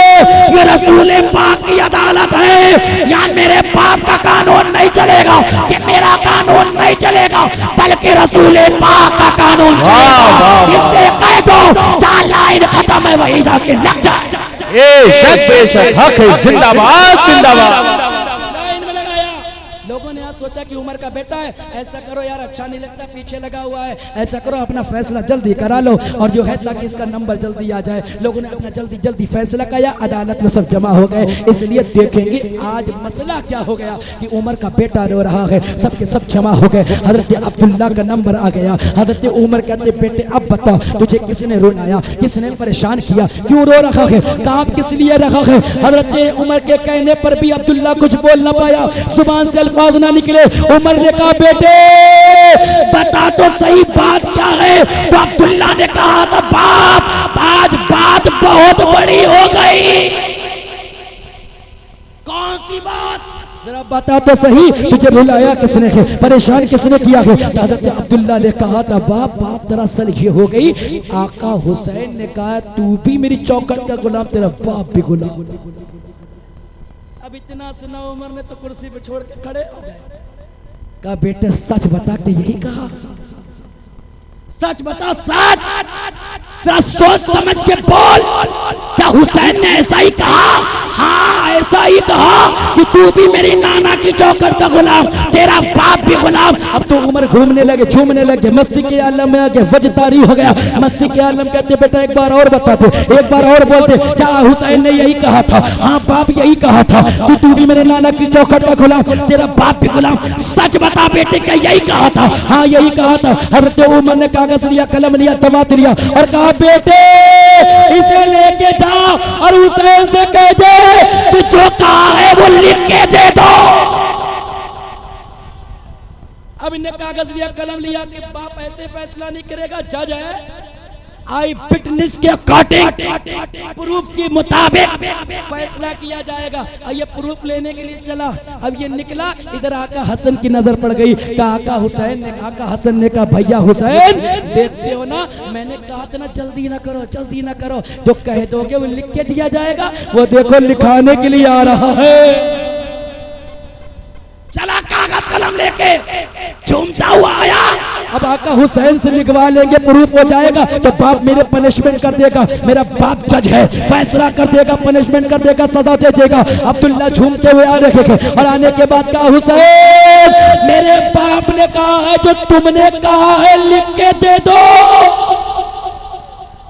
C: ये रसूल पाक की अदालत है। यहाँ मेरे बाप का कानून नहीं चलेगा, ये मेरा कानून नहीं चलेगा, बल्कि रसूल पाक का कानून चलेगा। इससे कह दो जहाँ लाइन खत्म है वहीं जाके लग जाए।
B: बेशक हक है, जिंदाबाद जिंदाबाद।
C: लाइन में लगाया, लोगों ने आज सोचा कि उमर का बेटा है, ऐसा करो यार, अच्छा नहीं लगता, पीछे लगा हुआ है, ऐसा करो अपना फैसला जल्दी करा लो और जो है ताकि इसका नंबर जल्दी आ जाए। लोगों ने अपना जल्दी जल्दी फैसला किया, अदालत में सब जमा हो गए। इसलिए देखेंगे आज मसला क्या हो गया कि उमर का बेटा रो रहा है, सबके सब जमा हो गए। हजरत अब्दुल्ला का नंबर आ गया। हजरत उमर कहते बेटे अब बता, तुझे किसने रुलाया, किसने परेशान किया, क्यों रो रहा है, काम किस लिए रखा है। हजरत उमर के कहने पर भी अब्दुल्ला कुछ बोल ना पाया, जुबान से अल्फाज ना निकले। उमर ने कहा बेटे बता तो सही बात क्या है। तो अब्दुल्ला ने कहा था बाप आज बात बहुत बड़ी हो गई। कौन सी बात, जरा बता तो सही, तुझे रुलाया किसने है, परेशान किसने किया है। हजरत अब्दुल्ला ने कहा था बाप बात दरअसल ये हो गई, आका हुसैन ने कहा तू भी मेरी चौखट का गुलाम, तेरा बाप भी गुलाम। अब इतना सुना उमर ने तो कुर्सी पे छोड़ के खड़े हो गए। कहा बेटे सच बता के यही कहा, सच बता, सच सोच समझ के बोल, क्या हुसैन ने ऐसा ही कहा। हाँ ऐसा ही कहा कि तू भी मेरी नाना की चौखट का गुलाम, तेरा बाप भी गुलाम। अब तो उमर घूमने लगे, झूमने लगे, मस्ती के आलम में आके वजदारी हो गया। मस्ती के आलम कहते बेटा एक बार और बताते, एक बार और बोलते, क्या हुसैन ने यही कहा था? हाँ बाप यही कहा था, तू भी मेरे नाना की चौखट का गुलाम, तेरा बाप भी गुलाम। सच बता बेटे क्या यही कहा था? हाँ यही कहा था। हज़रत उमर ने कागज लिया, कलम लिया, तवात लिया और कहा बेटे इसे लेके जाओ और हुसैन से कह दे कि जो कहा है वो लिख के दे दो। अब इन्हें कागज लिया, कलम लिया कि बाप ऐसे फैसला नहीं करेगा, जज है, आई विटनेस के अकॉर्डिंग प्रूफ के मुताबिक फैसला किया जाएगा। ये प्रूफ लेने के लिए चला, अब ये निकला, इधर आका हसन की नजर पड़ गई। आका हुसैन ने, आका हसन ने कहा भैया हुसैन देखते हो ना, मैंने कहा था ना जल्दी ना करो, जल्दी ना करो, जो कह दोगे वो लिख के दिया जाएगा। वो देखो लिखाने के लिए आ रहा है। चला कागज कलम लेके झूमता हुआ आया। अब आका हुसैन से लिखवा लेंगे, प्रूफ हो जाएगा तो बाप मेरे पनिशमेंट कर देगा, मेरा बाप जज है, फैसला कर देगा, पनिशमेंट कर देगा, सजा दे देगा। अब्दुल्ला झूमते हुए आ रहे थे और आने के बाद कहा हुसैन मेरे बाप ने कहा है जो तुमने कहा है लिख के दे दो।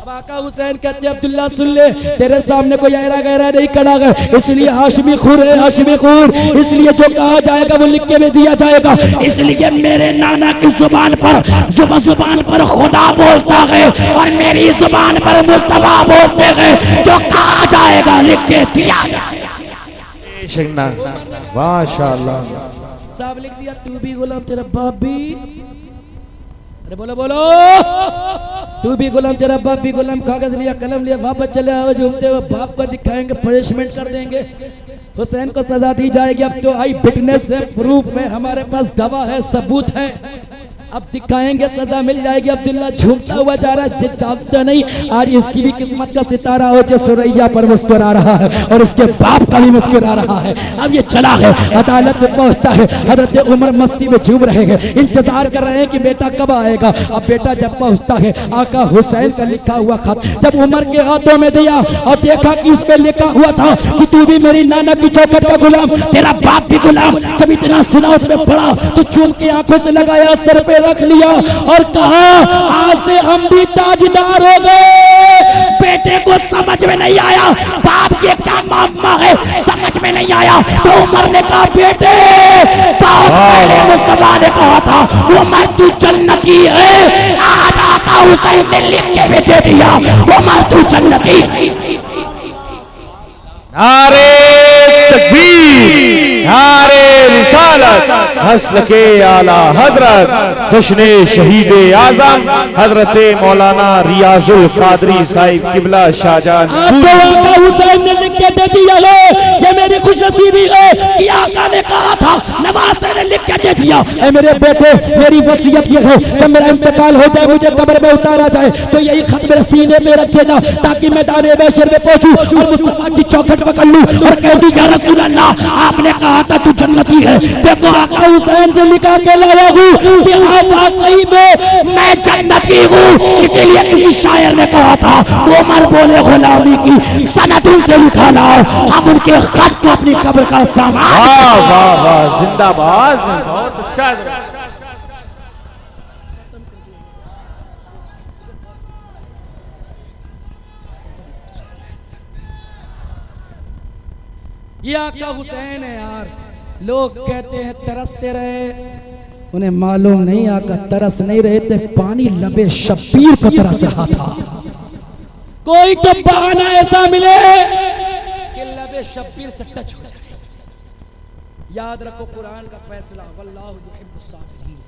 C: आका हुसैन कहते अब्दुल्ला सुन ले, तेरे सामने कोई ऐरा गैरा नहीं खड़ा है, इसलिए हाशमी खूर है, हाशमी खूर, इसलिए जो कहा जाएगा वो लिख के में दिया जाएगा। इसलिए मेरे नाना की जुबान पर, जो जुबान पर खुदा बोलता है और मेरी जुबान पर मुस्तफा बोलते हैं, जो कहा जाएगा लिख के दिया जाएगा।
B: माशाअल्लाह
C: साहब लिख दिया, तू भी गुलाम तेरा बाप भी, अरे बोलो बोलो, तू भी गुलाम तेरा बाप भी गुलाम। कागज लिया, कलम लिया, वापस चले आओ, झूमते हुए बाप को दिखाएंगे, पनिशमेंट कर देंगे, हुसैन को सजा दी जाएगी। अब तो आई विटनेस है, प्रूफ है, हमारे पास गवाह है, सबूत है, अब दिखाएंगे, सजा मिल जाएगी। अब्दुल्ला झूमता हुआ जा रहा है, जानता नहीं आज इसकी भी किस्मत का सितारा हो जो सुरैया पर मुस्कुरा रहा है और इसके बाप का भी मुस्कुरा रहा है। अब ये चला है, अदालत में पहुंचता है, हजरत उमर मस्ती में झूम रहे हैं, इंतजार कर रहे हैं कि बेटा कब आएगा। अब बेटा जब पहुंचता है, आका हुसैन का लिखा हुआ खत जब उमर के हाथों में दिया और देखा कि इस पे लिखा हुआ था कि तू भी मेरी नाना की चौखट का गुलाम, तेरा बाप भी गुलाम। जब इतना सुना उसमें पढ़ा तो चूम के आंखों से लगाया, सर पे रख लिया और कहा आज से हम भी ताजदार हो गए। बेटे को समझ में नहीं आया बाप ये क्या मामला है, समझ में नहीं आया तो उमर ने कहा बेटे बहुत पहले मुस्तफा ने कहा था उमर तू जन्नती है, आज आका हुसैन ने लिख के भी दे दिया उमर तू जन्नती है।
B: नारे तकबीर, नारे रिसालत, नस्ल के आला हजरत जश्न शहीद आजम हजरत मौलाना रियाजुल कादरी साहिब किबला शाहजहां।
C: आका हुसैन ने लिख के दे दिया है, ये मेरी खुशनसीबी है कि आका ने कहा था, नवासे ने लिख के दे दिया। ऐ मेरे बेटे मेरी वसीयत ये है जब मेरा इंतकाल हो जाए, मुझे कब्र में उतारा जाए तो यही खत मेरे सीने में रख देना ताकि मैं दाने बेशर में पहुंचूं और मुस्तफा की चौखट पकड़ लूं और कह दूं या रसूल अल्लाह आपने कहा था तू जन्नती है। देखो आका हुसैन से लिखा के लाया हूँ कि हाँ वाकई में मैं जन्नती हूँ। इसीलिए किसी शायर ने कहा था उमर बोले गुलामी की सनद उनसे लिखा लाओ, हम उनके खत को अपनी कब्र का सामान।
B: वाह वाह वाह, जिंदाबाद, बहुत अच्छा।
C: ये आका हुसैन है यार। लोग कहते हैं तरसते रहे, उन्हें मालूम नहीं आका तरस नहीं रहे थे, पानी लबे शब्बीर को तरस रहा था। कोई तो बहाना ऐसा मिले कि लबे शब्बीर से टच हो जाए। याद रखो कुरान का फैसला, वल्लाहु युहिब्बुस साबिरीन।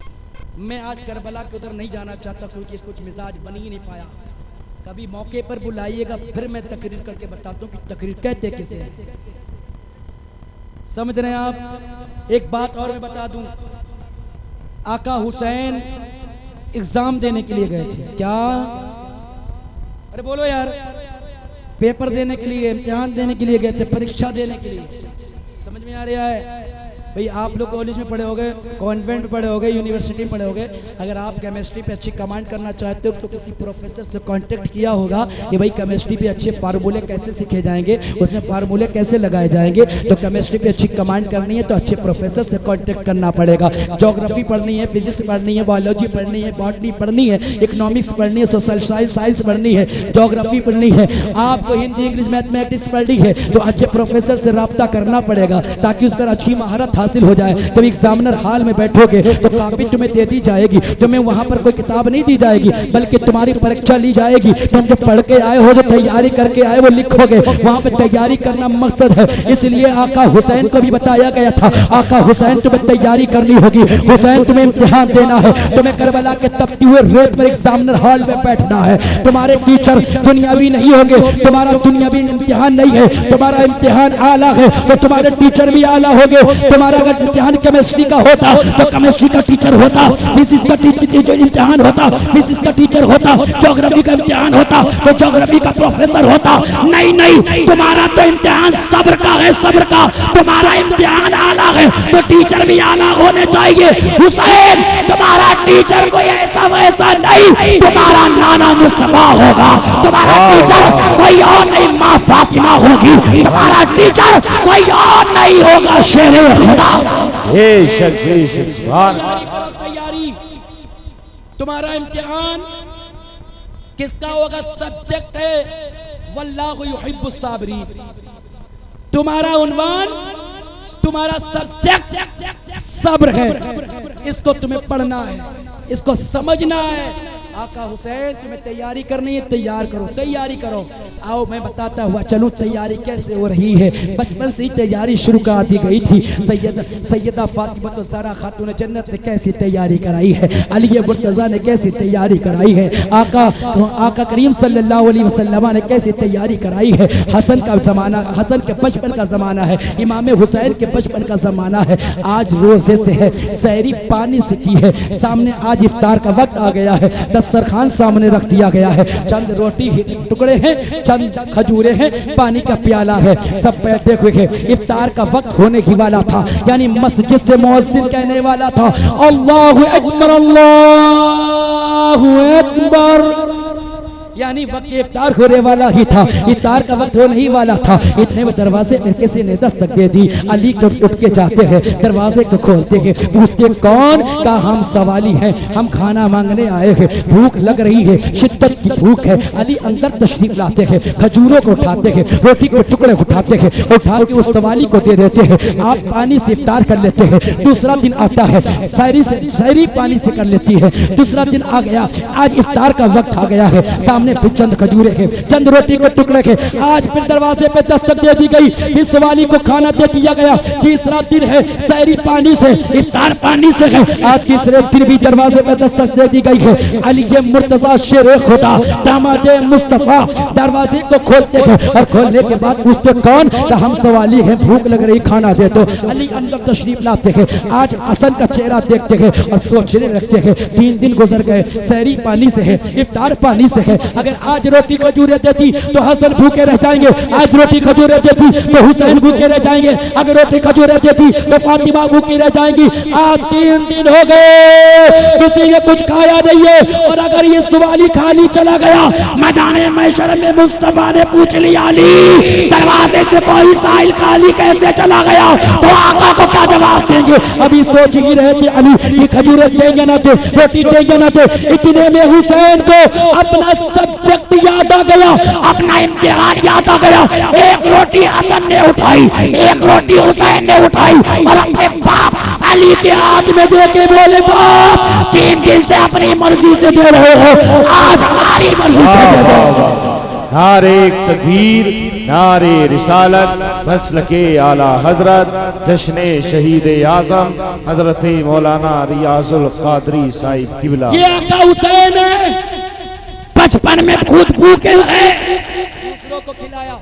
C: मैं आज करबला के उधर नहीं जाना चाहता क्योंकि कुछ मिजाज बन ही नहीं पाया। कभी मौके पर बुलाइएगा फिर मैं तकरीर करके बताता हूँ कि तकरीर कहते किसे है। समझ रहे हैं आप? एक बात और मैं बता दूं, आका हुसैन एग्जाम देने के लिए गए थे। क्या? अरे बोलो यार, पेपर देने के लिए, इम्तिहान देने के लिए गए थे, परीक्षा देने के लिए। समझ में आ रहा है?
A: भाई आप लोग कॉलेज में पढ़े होगे, कॉन्वेंट में पढ़े होगे, यूनिवर्सिटी में पढ़े होगे, अगर आप केमिस्ट्री पे अच्छी कमांड करना चाहते हो तो किसी प्रोफेसर से कांटेक्ट किया होगा कि भाई केमिस्ट्री पे अच्छे फार्मूले कैसे सीखे जाएंगे, उसमें फार्मूले कैसे लगाए जाएंगे। तो केमिस्ट्री पे अच्छी कमांड करनी है तो अच्छे प्रोफेसर से कांटेक्ट करना पड़ेगा। ज्योग्राफी पढ़नी है, फिजिक्स पढ़नी है, बायोलॉजी पढ़नी है, बॉटनी पढ़नी है, इकोनॉमिक्स पढ़नी है, सोशल साइंस पढ़नी है, ज्योग्राफी पढ़नी है, आपको हिंदी इंग्लिश मैथमेटिक्स पढ़नी है तो अच्छे प्रोफेसर से रब्ता करना पड़ेगा ताकि उस पर अच्छी महारत हासिल हो जाए। जब एग्जामिनर हाल में बैठोगे तो कॉपी तुम्हें दे दी जाएगी, तुम्हें वहां पर कोई किताब नहीं दी जाएगी बल्कि तुम्हारी परीक्षा ली जाएगी। तुम जो पढ़ के आए हो, जो तैयारी करके आए वो लिखोगे, वहां पे तैयारी करना मकसद है। इसलिए आका हुसैन को भी बताया गया था, आका हुसैन तुम्हें तैयारी करनी होगी, हुसैन तुम्हें इम्तिहान देना है, तुम्हें करबला के तपती हुए रेत पर एग्जामिनर हॉल में बैठना है। तुम्हारे टीचर दुनियावी नहीं होंगे, तुम्हारा दुनियावी इम्तिहान नहीं है, तुम्हारा इम्तिहान आला है तो तुम्हारे टीचर भी आला होंगे। तुम्हारा अगर इम्तिहान केमिस्ट्री का होता तो केमिस्ट्री का टीचर होता, फिजिक्स का इम्तिहान होता, फिजिक्स का टीचर होता, ज्योग्राफी का इम्तिहान होता तो ज्योग्राफी का प्रोफेसर होता। नहीं, तुम्हारा तो इम्तिहान सब्र का है, सब्र का। तुम्हारा इम्तिहान आला है तो टीचर भी आला होने चाहिए। हुसैन तुम्हारा टीचर कोई ऐसा वैसा नहीं, तुम्हारा नाना मुस्तफा होगा, तुम्हारा टीचर कोई और नहीं माँ फातिमा होगी, तुम्हारा टीचर कोई और नहीं होगा शेरे खुदा। तैयारी, तुम्हारा इम्तिहान किसका होगा? सब्जेक्ट है वल्लाहु युहिब्बुस साबिरीन। तुम्हारा उन्वान, तुम्हारा सब्जेक्ट सब्र है, इसको तुम्हें पढ़ना है, इसको समझना है। आका हुसैन तुम्हें तैयारी करनी है, तैयार करो, तैयारी करो। आओ मैं बताता हुआ चलूं तैयारी कैसे हो रही है। बचपन से ही तैयारी शुरू कर दी गई थी। सैयदा फातिमा तो ज़हरा खातून जन्नत ने कैसी तैयारी कराई है, अली मुर्तज़ा ने कैसी तैयारी कराई है, आका करीम सल्लल्लाहु अलैहि वसल्लम ने कैसी तैयारी कराई है। हसन का ज़माना, हसन के बचपन का ज़माना है, इमाम हुसैन के बचपन का ज़माना है। आज रोज़े से है, सहरी पानी से की है, सामने आज इफ्तार का वक्त आ गया है, दस्तरखान सामने रख दिया गया है, चंद रोटी टुकड़े हैं, चंद खजूरे हैं, पानी का प्याला है, सब बैठे हुए हैं। इफ्तार का वक्त होने की वाला था, यानी मस्जिद से मुअज्जिन कहने वाला था अल्लाहु अकबर, अल्लाहु अकबर, यानी वक्त इफ्तार होने वाला ही था, इफ्तार का वक्त होने ही वाला था। इतने में दरवाजे में किसी ने दस्तक दे दी। अली तो उठ के जाते हैं, दरवाजे को खोलते हैं, पूछते कौन? का हम सवाली हैं, हम खाना मांगने आए हैं, भूख लग रही है, शिद्दत की भूख है। अली अंदर तशरीफ लाते हैं, खजूरों को उठाते हैं, रोटी के टुकड़े उठाते हैं, उठा के उस सवाली को दे देते हैं। आप पानी से इफ्तार कर लेते हैं। दूसरा दिन आता है, सहरी पानी से कर लेती है। दूसरा दिन आ गया, आज इफ्तार का वक्त आ गया है, सामने चंद खजूरे के, चंद रोटी के टुकड़े के। आज फिर दरवाजे पे दस्तक दे दी गई, फिर सवाली को खाना दे दिया गया। तीसरा दिन है, सहरी पानी से, इफ्तार पानी से है। आज तीसरे दिन भी दरवाजे पे दस्तक दे दी गई है। अली मुर्तजा शेरे खुदा दामाद मुस्तफा दरवाजे को खोलते हैं और खोलने के बाद पूछते कौन? का हम सवाली हैं, भूख लग रही, खाना दे दो। अली अंदर तशरीफ लाते हैं। आज हसन का चेहरा देखते हैं और सोचने लगते हैं 3 दिन गुजर गए, सहरी पानी से है, इफ्तार पानी से है। अगर आज रोटी खजूरें देती तो हसन भूखे रह जाएंगे, आज रोटी खजूरें देती तो हुसैन भूखे रह जाएंगे, अगर रोटी खजूरें देती तो फातिमा भूखी रह जाएंगी। आज 3 दिन हो गए, किसी ने कुछ खाया नहीं है। और अगर ये सवाली खाली चला गया, मैदाने महशर में मुस्तफा ने पूछ लिया अली दरवाजे से कोई साइल खाली कैसे चला गया, तो आका को क्या जवाब देंगे? अभी सोच ही रहे थे अली ये खजूरें देंगे ना थे, रोटी देंगे ना थे। इतने में हुसैन को अपना सब्जेक्ट याद आ गया, अपना इम्तिहान याद आ गया। एक रोटी हसन ने उठाई, एक रोटी हुसैन ने उठाई और अपने बाप अली के हाथ में दे के बोले बाप 3 दिन से अपनी मर्जी से दे रहे हो, आज हमारी मर्जी से दे दो।
B: नारे तकबीर, नारे रिसालत, मसलके आला हजरत, जश्ने शहीद आजम हजरत मौलाना रियाजुल कादरी साहिब किबला।
C: ये आका हुसैन है, बचपन में खुद भूखे हैं,
A: दूसरों को खिलाया,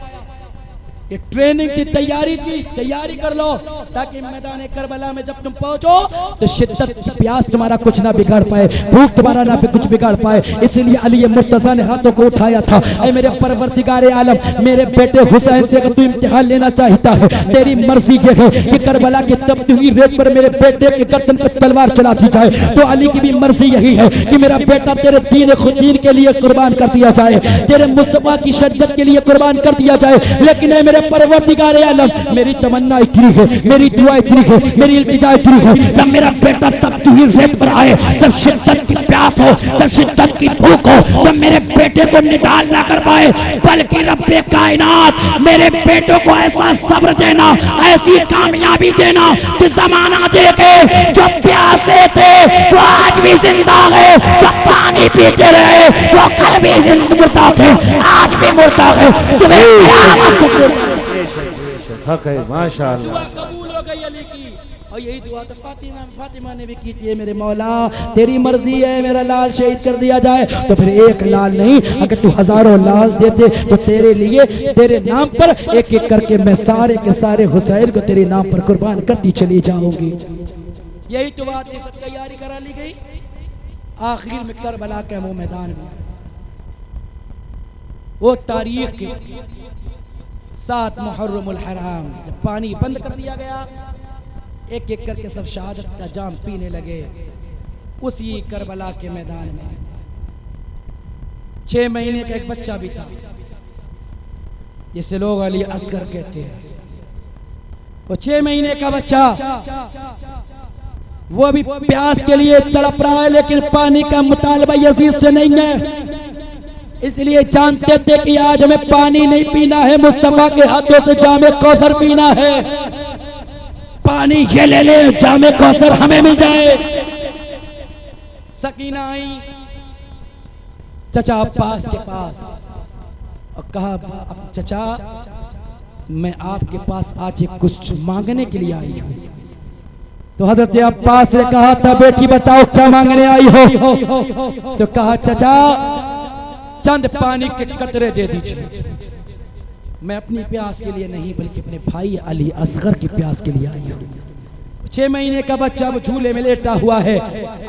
C: ये ट्रेनिंग की तैयारी थी, तैयारी कर लो ताकि मैदान करबला में जब तुम पहुंचो तो शिद्दत प्यास तुम्हारा कुछ ना बिगाड़ पाए, भूख तुम्हारा ना कुछ बिगाड़ पाए। इसलिए अली मुर्तज़ा ने हाथों को उठाया था, ऐ मेरे परवरदिगारे आलम, मेरे बेटे हुसैन से अगर तू इम्तिहान लेना चाहता है, तेरी मर्जी ये है कि करबला की तपती हुई रेत पर मेरे बेटे के गर्दन पर तलवार चला दी जाए, तो अली की भी मर्जी यही है कि मेरा बेटा तेरे दीन के लिए कुर्बान कर दिया जाए, तेरे मुस्तफा की शरीयत के लिए कुर्बान कर दिया जाए। लेकिन मेरे परवरदिगारे आलम, मेरी तमन्ना इतनी है, मेरी दुआ इतनी है, मेरी इल्तिजा इतनी है, जब मेरा बेटा तपती हुई रेत पर आए, जब शिद्दत की प्यास हो, जब शिद्दत की भूख हो, जब मेरे बेटे को निकाल ना कर पाए, बल्कि रब्बे कायनात मेरे बेटों को ऐसा सब्र देना, ऐसी कामयाबी देना कि जमाना देखे जो प्यासे थे वो आज भी जिंदा है, जो पानी पीते रहे वो कल भी मुर्दा थे, आज भी मुर्दा है, सुबह क़यामत तक
B: हक है। माशाअल्लाह,
C: दुआ कबूल हो गई अली की, और यही दुआ तो फातिमा ने भी की थी, मेरे मौला तेरी मर्जी है मेरा लाल शहीद कर दिया जाए, तो फिर एक लाल नहीं, अगर तू हजारों लाल देते तो तेरे लिए, तेरे नाम पर एक एक करके मैं सारे के सारे हुसैन को तेरे नाम पर कुर्बान करती चली जाऊंगी। यही तो बात थी, सब तैयारी करा ली गई। आखिर में करबला के वो मैदान में वो तारीख के 7 मुहर्रमुल हराम जब पानी बंद कर दिया गया, एक एक करके सब शहादत का जाम पीने लगे। उसी करबला के मैदान में 6 महीने का एक बच्चा भी था, जिसे लोग अली असगर कहते हैं। वो 6 महीने का बच्चा, वो अभी प्यास के लिए तड़प रहा है, लेकिन पानी का मुतालबा यजीद से नहीं है, इसलिए जानते थे कि आज हमें पानी नहीं पीना है, मुस्तफा के हाथों से जामे कौसर पीना है। पानी ये ले ले, जामे कौसर हमें मिल जाए। सकीना आई चचा अब्बास के पास और कहा, चचा मैं आपके पास आज कुछ मांगने के लिए आई हूँ। तो हजरत अब्बास ने कहा था, बेटी बताओ क्या मांगने आई हो? तो कहा, चचा चंद पानी के कतरे दे दीजिए, मैं अपनी प्यास के लिए नहीं बल्कि अपने भाई अली असगर की प्यास के लिए आई हूँ। 6 महीने का बच्चा वो झूले में लेटा हुआ है,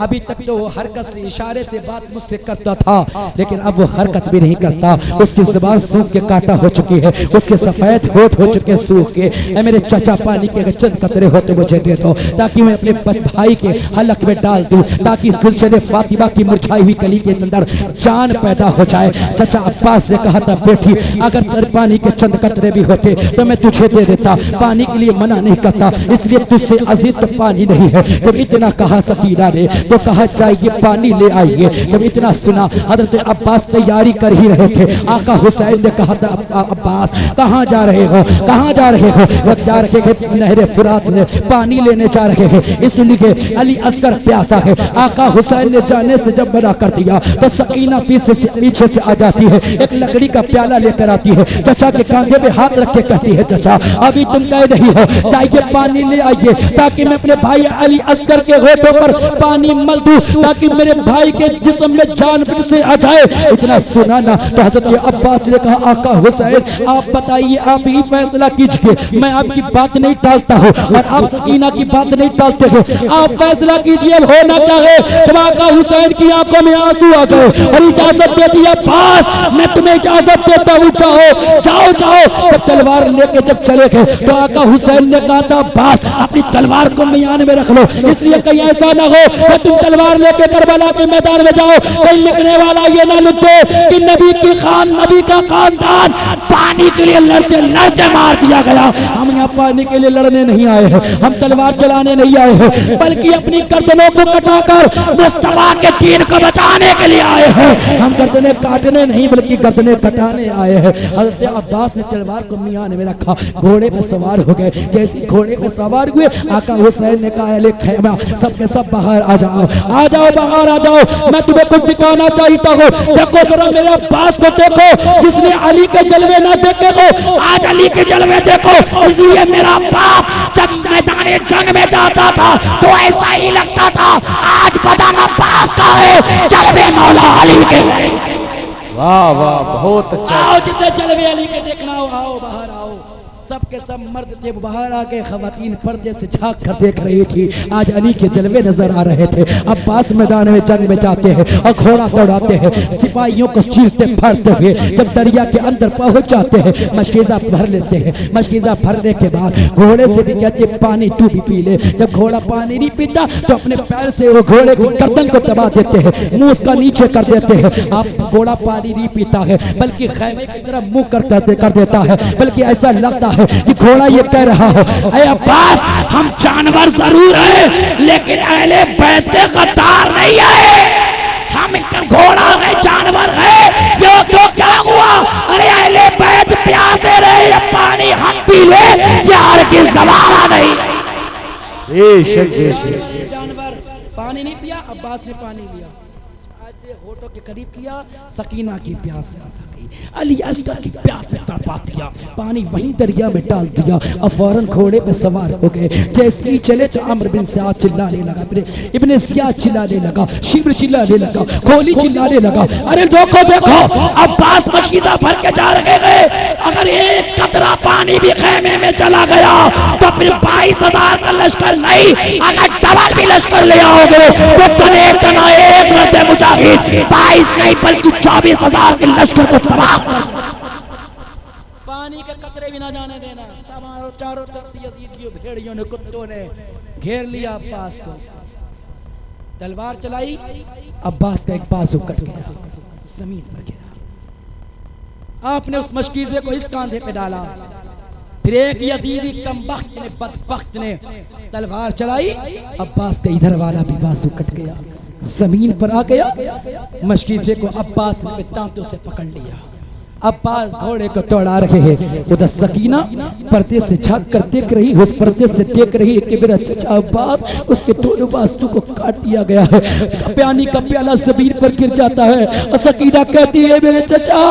C: अभी तक तो वो हरकत से, इशारे से बात मुझसे करता था, लेकिन अब वो हरकत भी नहीं करता। उसकी जुबान सूख के काटा हो चुकी है, उसके सफेद होठ हो चुके सूख के। मेरे चाचा पानी के अगर चंद कतरे होते मुझे दे दो, ताकि मैं अपने भाई के हलक में डाल दूं, ताकि गुलशन फातिमा की मुरझाई हुई कली के अंदर जान पैदा हो जाए। चाचा अब्बास ने कहा था, बेटी अगर तेरे पानी के चंद कतरे भी होते तो मैं तुझे दे देता, पानी के लिए मना नहीं करता, इसलिए तुझसे अजीज तो पानी नहीं है। जब इतना कहा सकीना ने तो कहा, जाइए पानी ले आइए। जब इतना सुना, हजरत अब्बास तैयारी कर ही रहे थे। आका हुसैन ने कहा था, अब्बास कहाँ जा रहे हो, कहाँ जा रहे हो? वो जा रहे हैं नहरे फुरात में पानी लेने जा रहे हैं, इसलिए अली असगर प्यासा है। आका हुसैन ने जाने से जब मना कर दिया तो सकीना पीछे से आ जाती है, एक लकड़ी का प्याला लेकर आती है, चचा के कांधे पे हाथ रख के कहती है, चचा अभी तुम गए नहीं हो, जाइए पानी ले आइए, ताकि मैं अपने भाई अली असगर के होठों पर पानी मल दूं, ताकि मेरे भाई के जिस्म में जान फिर से आ जाए। इतना सुना ना तो हजरत अब्बास ने कहा, आका हुसैन आप बताइए, आप ही फैसला कीजिए, मैं आपकी बात नहीं टालता हूँ और आप सकीना की बात नहीं टालते हो, आप फैसला कीजिए होना क्या है। तो आका हुसैन की आंखों में आंसू आ गए और इजाजत दे दी, अब्बास मैं तुम्हें इजाजत देता हूँ, जाओ जाओ जाओ। जब तलवार लेके जब चले गए तो आका हुसैन ने कहा था, अब्बास अपनी तलवार को मियान में रख लो, इसलिए कहीं ऐसा ना हो कि तुम तलवार लेके करबला के मैदान में जाओ, कहीं लिखने वाला ये ना लिख दो कि नबी का खानदान पानी के लिए लड़ते लड़ते मार दिया गया। हम यहाँ पानी के लिए लड़ने नहीं आए हैं, हम तलवार चलाने नहीं आए हैं, बल्कि अपनी गर्दनों को कटाकर मुस्तफा के दीन को बचाने के लिए आए हैं। हम गर्दनें काटने नहीं बल्कि गर्दनें कटाने आए हैं। हजरत अब्बास ने तलवार को मियान में रखा, घोड़े पे सवार हो गए। जैसे घोड़े पे सवार हुए, आका हुसैन ने कहा, ले खैमा सबके सब बाहर आ जाओ, आ जाओ, बाहर आ जाओ, मैं तुम्हें कुछ दिखाना चाहता हूँ। देखो जरा मेरे अब्बास को देखो, जिसने अली के जलवे ना देखे हो आज अली के जलवे देखो। इसलिए मेरा बाप जब मैदान जंग में जाता था तो ऐसा ही लगता था आज पता ना अब्बास का है, जलवे मौला अली के।
B: वाह वाह, बहुत अच्छा।
C: आओ जिसे जलवे अली के देखना आओ आओ बाहर आओ। सबके सब मर्द थे, बाहर आके खवातीन पर्दे से झांक कर देख रही थी। आज अली के जलवे नजर आ रहे थे। अब्बास मैदान में जंग में जाते हैं और घोड़ा दौड़ाते हैं, सिपाहियों को चीरते फाड़ते हुए जब दरिया के अंदर पहुंच जाते हैं, मशकीज़ा भर लेते हैं। मशकीज़ा भरने के बाद घोड़े से भी कहते पानी तू भी पी ले। जब घोड़ा पानी नहीं पीता तो अपने पैर से वो घोड़े की गर्दन को दबा देते हैं, मुंह उसका नीचे कर देते हैं। अब घोड़ा पानी नहीं पीता है बल्कि खैमे की तरफ मुंह कर देता है, बल्कि ऐसा लगता है कि घोड़ा ये कह रहा है, अरे अब्बास हम जानवर जरूर हैं लेकिन अहले बैत गद्दार नहीं है। हम घोड़ा है, जानवर है, ये तो क्या हुआ? अरे अहले बैत प्यासे रहे, पानी हम पी ले, यार की ज़माना नहीं। जानवर पानी नहीं पिया, अब्बास ने पानी लिया, ऐसे होठों के करीब किया, सकीना की प्यास अली असगर की प्यास में तड़पा दिया, पानी वहीं दरिया में डाल दिया और फौरन घोड़े पे सवार हो गए। जैसे ही चले तो अम्र बिन सियाद चिल्लाने लगा, इब्ने सियाद चिल्लाने लगा, शिब्र चिल्लाने लगा, खोली चिल्लाने लगा, अरे देखो देखो अब्बास मशकीज़ा भर के जा रहे गए, अगर एक कतरा पानी भी खेमे में चला गया तो फिर 22,000 का लश्कर नहीं, अगर डबल भी लश्कर ले आओगे तो तने तना एक मर्द मुजाहिद 22 नहीं बल्कि 24,000 के लश्कर को तबाह। पानी के कतरे भी ना जाने देना। सब चारों तरफ से यजीदियों, भेड़ियों ने, कुत्तों ने घेर लिया अब्बास को। तलवार चलाई, अब्बास का एक बाजू कट गया, जमीन पर गिरा। आपने उस मशकीज़े को इस कांधे पे डाला, फिर एक यजीदी कमबख्त ने, बदबख्त ने तलवार चलाई, अब्बास का इधर वाला भी बाजू कट गया, जमीन पर आ गया। मशकीज़े को अब्बास ने दांतों से पकड़ लिया। अब्बास घोड़े को दौड़ा रहे हैं, उधर सकीना पर्दे से झांक कर देख रही, उस पर्दे से देख रही है कि मेरा चचा अब्बास, उसके दोनों बाजू को काट दिया गया है। पानी का प्याला जमीन पर गिर जाता है और सकीना कहती है मेरे चचा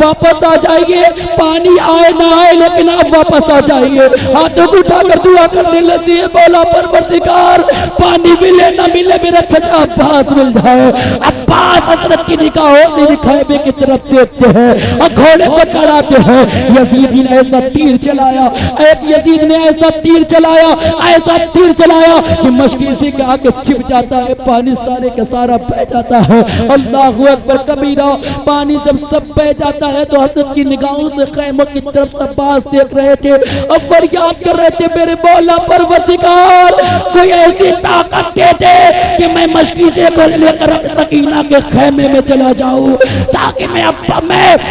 C: वापस आ जाइए, पानी आए ना आए लेकिन आप वापस आ जाइए। हाथों को उठाकर दुआ करने लगती है, मौला परवरदिगार पानी मिले ना मिले मेरा चचा अब्बास मिल जाए। अब्बास हसरत की निगाहों से खैमे की तरफ देखते हैं, घोड़े को चढ़ाते हैं। यजीद ने ऐसा तीर चलाया, एक यजीद ने ऐसा तीर चलाया, ऐसा तीर चलाया कि मशकीज़े के आगे छिप जाता है, पानी सारे का सारा बह जाता है। अल्लाहु अकबर कबीरा। पानी जब सब बह जाता है तो हसरत की निगाहों से खैमों की तरफ अब्बास देख रहे थे और फरियाद कर रहे थे, मेरे मौला परवरदिगार कोई ऐसी ताकत दे दे कि मैं मशकीज़े को लेकर सकीना के खैमे में चला जाऊं, ताकि मैं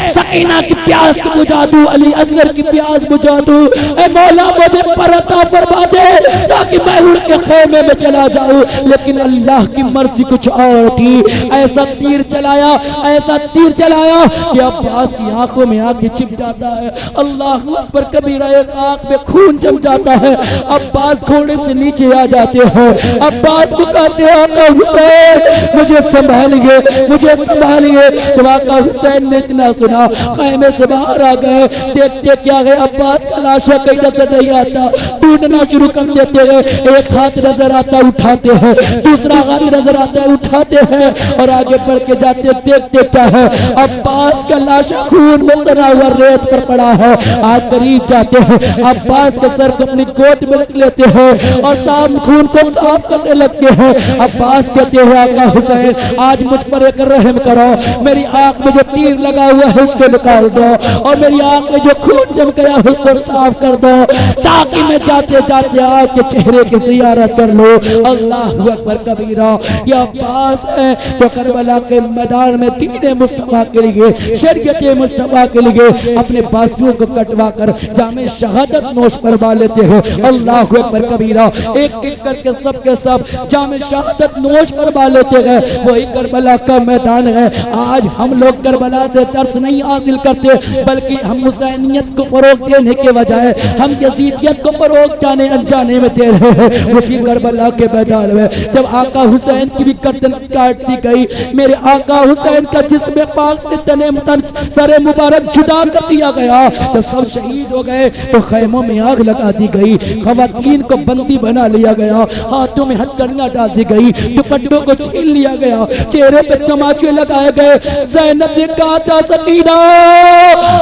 C: सकीना की प्यास को बुझा दूं, अली असगर की प्यास बुझा दूं। ऐ मौला मुझे परता फरमा दे ताकि मैं उड़ के खैमे में चला जाऊं। लेकिन अल्लाह की मर्जी कुछ और थी। ऐसा तीर चलाया, ऐसा तीर चलाया कि अब्बास की आंखों में आके चिप जाता है। अल्लाह अकबर कबीरा, एक आंख में खून जम जाता है। अब्बास घोड़े से नीचे आ जाते हैं, अब्बास को कहते हैं आका हुसैन मुझे संभालिए, मुझे संभालिए। जब आका हुसैन ने इतना सुना खैमे से बाहर आ गए, देखते क्या गए अब्बास का लाशा कहीं नजर नहीं आता, ढूंढना शुरू कर देते हैं। एक हाथ नजर आता उठाते हैं, दूसरा हाथ नजर आता है उठाते हैं और आगे बढ़ के जाते देखते क्या है अब्बास का लाशा खून में सना हुआ रेत पर पड़ा है। आज करीब जाते हैं, अब्बास के सर को अपनी गोद में रख लेते हैं और साफ खून को साफ करने लगते हैं। अब्बास कहते हैं आका हुसैन आज मुझ पर एक रहम करो, मेरी आंख में जो तीर लगा हुआ है उसको निकाल दो और मेरी आंख में जो खून जम गया है उसको साफ कर दो, ताकि मैं जाते जाते आपके चेहरे की ज़ियारत कर लूं। अल्लाहु अकबर कबीरा। ये अब्बास है तो करबला के मैदान में दीन मुस्तफा के लिए, शरीयत मुस्तफा के लिए अपने बाजुओं को कटवा कर जामे शहादत नोश करवा लेते हैं। अल्लाहु अकबर कबीरा। एक एक करके सब के सब जामे शहादत नोश करवा लेते हैं। वही करबला का मैदान है। आज हम लोग करबला से दर्स नहीं हासिल करते, बल्कि हम हुसैनियत को फरोग देने के बजाय हम यजीदियत को फरोग जाने अनजाने में दे रहे हैं। उसी करबला के मैदान में जब आका हुसैन की भी गर्दन काट दी गई, मेरे आका हुसैन का जिस्म पाक से तने तन सरे मुबारक जुदा कर दिया गया, जब सब शहीद हो गए तो खैमों में आग लगा दी गई, खवातीन को बंदी बना लिया गया, हाथों में हथकड़ियां डाल दी गई, दुपट्टों को छीन लिया गया, चेहरे पे तमाचे लगाए गए। ज़ैनब ने कहा था सकीना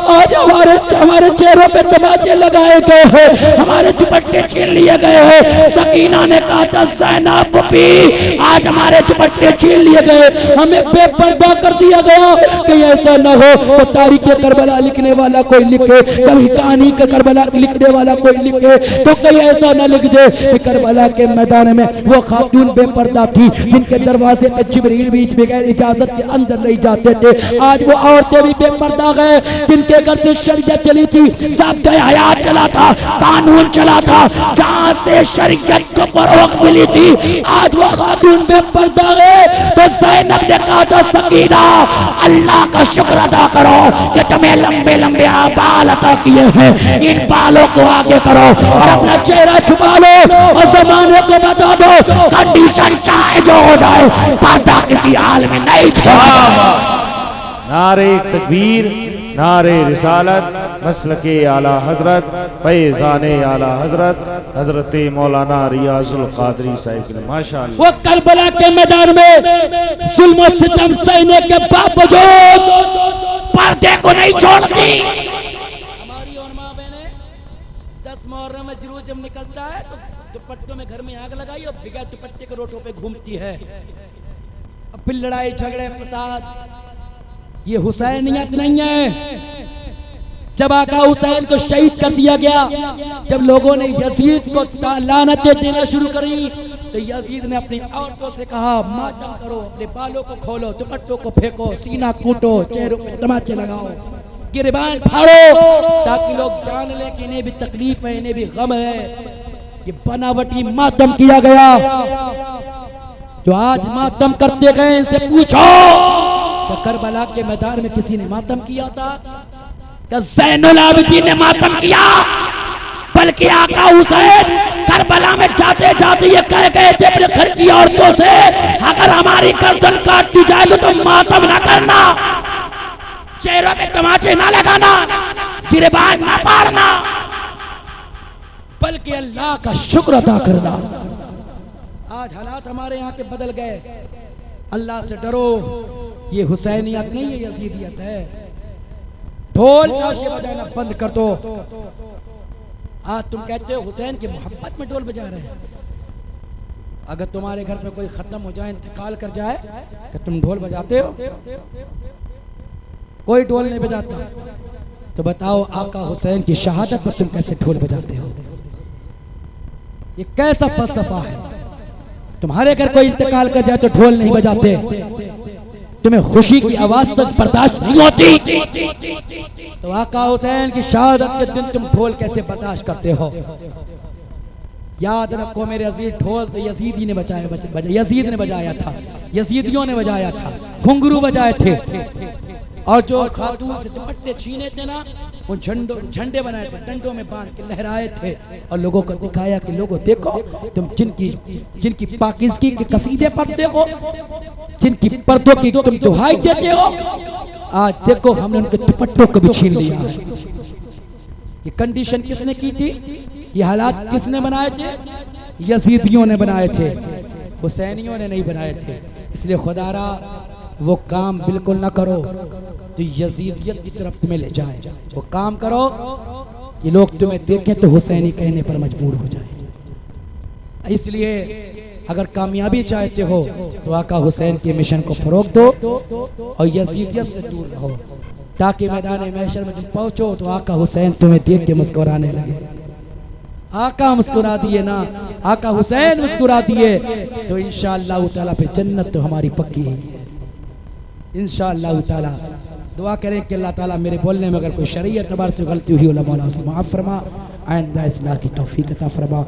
C: आज हमारे चेहरों पे तमाचे लगाए गए हैं, हमारे दुपट्टे छीन लिए गए हैं। सकीना ने कहा था ज़ैनब भी आज हमारे दुपट्टे छीन लिए गए, हमें बेपर्दा कर दिया गया कि ऐसा न हो तो तारीख़ करबला लिखने वाला कोई लिखे, कभी कहानी का करबला लिखने वाला कोई लिखे तो कहीं ऐसा न लिख दे कि करबला के मैदान में वो खातून बेपर्दा थी जिनके दरवाजे पे जिब्रील बीच बगैर इजाजत के अंदर नहीं जाते थे। आज वो औरतें भी बेपर्दा गए जिनके घर से शरीयत चली थी, ज़ाब्ता हयात चला था, कानून चला था, जहां से शरीयत को फरोग मिली थी आज वो खातून बेपर्दा गए। तो ज़ैनब ने कहा था सकीना अल्लाह का शुक्र अदा करो कि तुम्हें लंबे लंबे बाल अता किए हैं, इन बालों को आगे करो और अपना चेहरा छुपा लो और ज़माने को बता दो कंडीशन चाहे जो हो जाए पर्दा किसी हाल में नहीं छोड़ा।
B: नारे तकबीर, नारे रिसालत, मसलके आला हजरत, फैज़ाने आला हजरत, हजरत मौलाना रियाजुल कादरी साहिब। माशाअल्लाह।
C: वो करबला के मैदान में जुल्म और सितम सहने के बावजूद पर्दे को नहीं छोड़ती। हमारी और माँ बहने 10 मुहर्रम में जुलूस जब निकलता है तो दुपट्टों में घर में आग लगाई और बिगैर दुपट्टे के रोडों पे घूमती है। अब फिर लड़ाई झगड़े फसाद, ये हुसैनियत नहीं है। जब आका हुसैन को शहीद कर दिया गया, जब लोगों ने यजीद को लानतें देना शुरू करी तो यजीद ने अपनी औरतों से कहा मातम करो, अपने बालों को खोलो, दुपट्टों को फेंको, सीना कूटो, चेहरों पे तमाचे लगाओ, गिरबान फाड़ो, ताकि लोग जान लें कि इन्हें भी तकलीफ है, इन्हें भी गम है। ये बनावटी मातम किया गया। जो आज मातम करते गए इनसे पूछो तो करबला के मैदान में किसी ने मातम किया था? क्या ज़ैनुल आबिदीन ने मातम किया? बल्कि आका हुसैन करबला में जाते जाते ये कह गए थे अपने घर की औरतों से अगर हमारी गर्दन काट दी जाए तो तुम मातम ना करना, चेहरों में तमाचे ना लगाना, गिरबान ना पाड़ना, बल्कि अल्लाह का शुक्र अदा करना। आज हालात हमारे यहाँ के बदल गए। अल्लाह से डरो, ये हुसैनियत नहीं है, यजीदियत है। ढोल ताशे बजाना बंद कर दो। आज तुम कहते हो हुसैन की मोहब्बत में ढोल बजा रहे हैं। अगर तुम्हारे घर में कोई खत्म हो जाए, इंतकाल कर जाए, कि तुम ढोल बजाते हो? कोई ढोल नहीं बजाता। तो बताओ आका हुसैन की शहादत पर तुम कैसे ढोल बजाते हो? ये कैसा फलसफा है? तुम्हारे घर कोई इंतकाल कर जाए तो ढोल नहीं बजाते, तुम्हें खुशी की आवाज तक बर्दाश्त नहीं होती, तो आका हुसैन की शहादत के दिन तुम ढोल कैसे बर्दाश्त करते हो? याद रखो मेरे अजीज, ढोल तो यजीदी ने यजीद ने बजाया था, यजीदियों ने बजाया था, घुंघरू बजाए थे। और जो खातून से दुपट्टे छीने थे ना, वो झंडे बनाए थे, डंडों में बांध के लहराए थे और लोगों को दिखाया कि लोगों देखो तुम जिनकी पाकिज़गी के कसीदे पढ़ते हो, जिनकी पर्दों की तुम दुहाई देते हो, आज देखो हमने उनके दुपट्टों को भी छीन लिया है। ये कंडीशन किसने की थी? ये हालात किसने बनाए थे? यजीदियों ने बनाए थे, हुसैनियों ने नहीं बनाए थे। इसलिए खुदारा वो काम बिल्कुल ना करो तो यजीदियत की तरफ तुम्हें ले जाए। वो काम करो कि लोग तुम्हें देखें तो हुसैनी कहने पर मजबूर हो जाए। इसलिए अगर कामयाबी चाहते हो तो आका हुसैन के मिशन को फरोग दो और यजीदियत से दूर रहो, ताकि मैदान महशर में तुम पहुंचो तो आका हुसैन तुम्हें देख के मुस्कुराने लगे। आका मुस्कुरा दिए ना, आका हुसैन मुस्कुरा दिए तो इंशाअल्लाह ताला फिर जन्नत तो हमारी पक्की है इंशाअल्लाह ताला। दुआ करें कि अल्लाह ताला मेरे बोलने में अगर कोई शरीयत तबार से गलती हुई, मौला उसे माफ़ फरमा, आइंदा इस्लाह की तौफीक अता फरमा।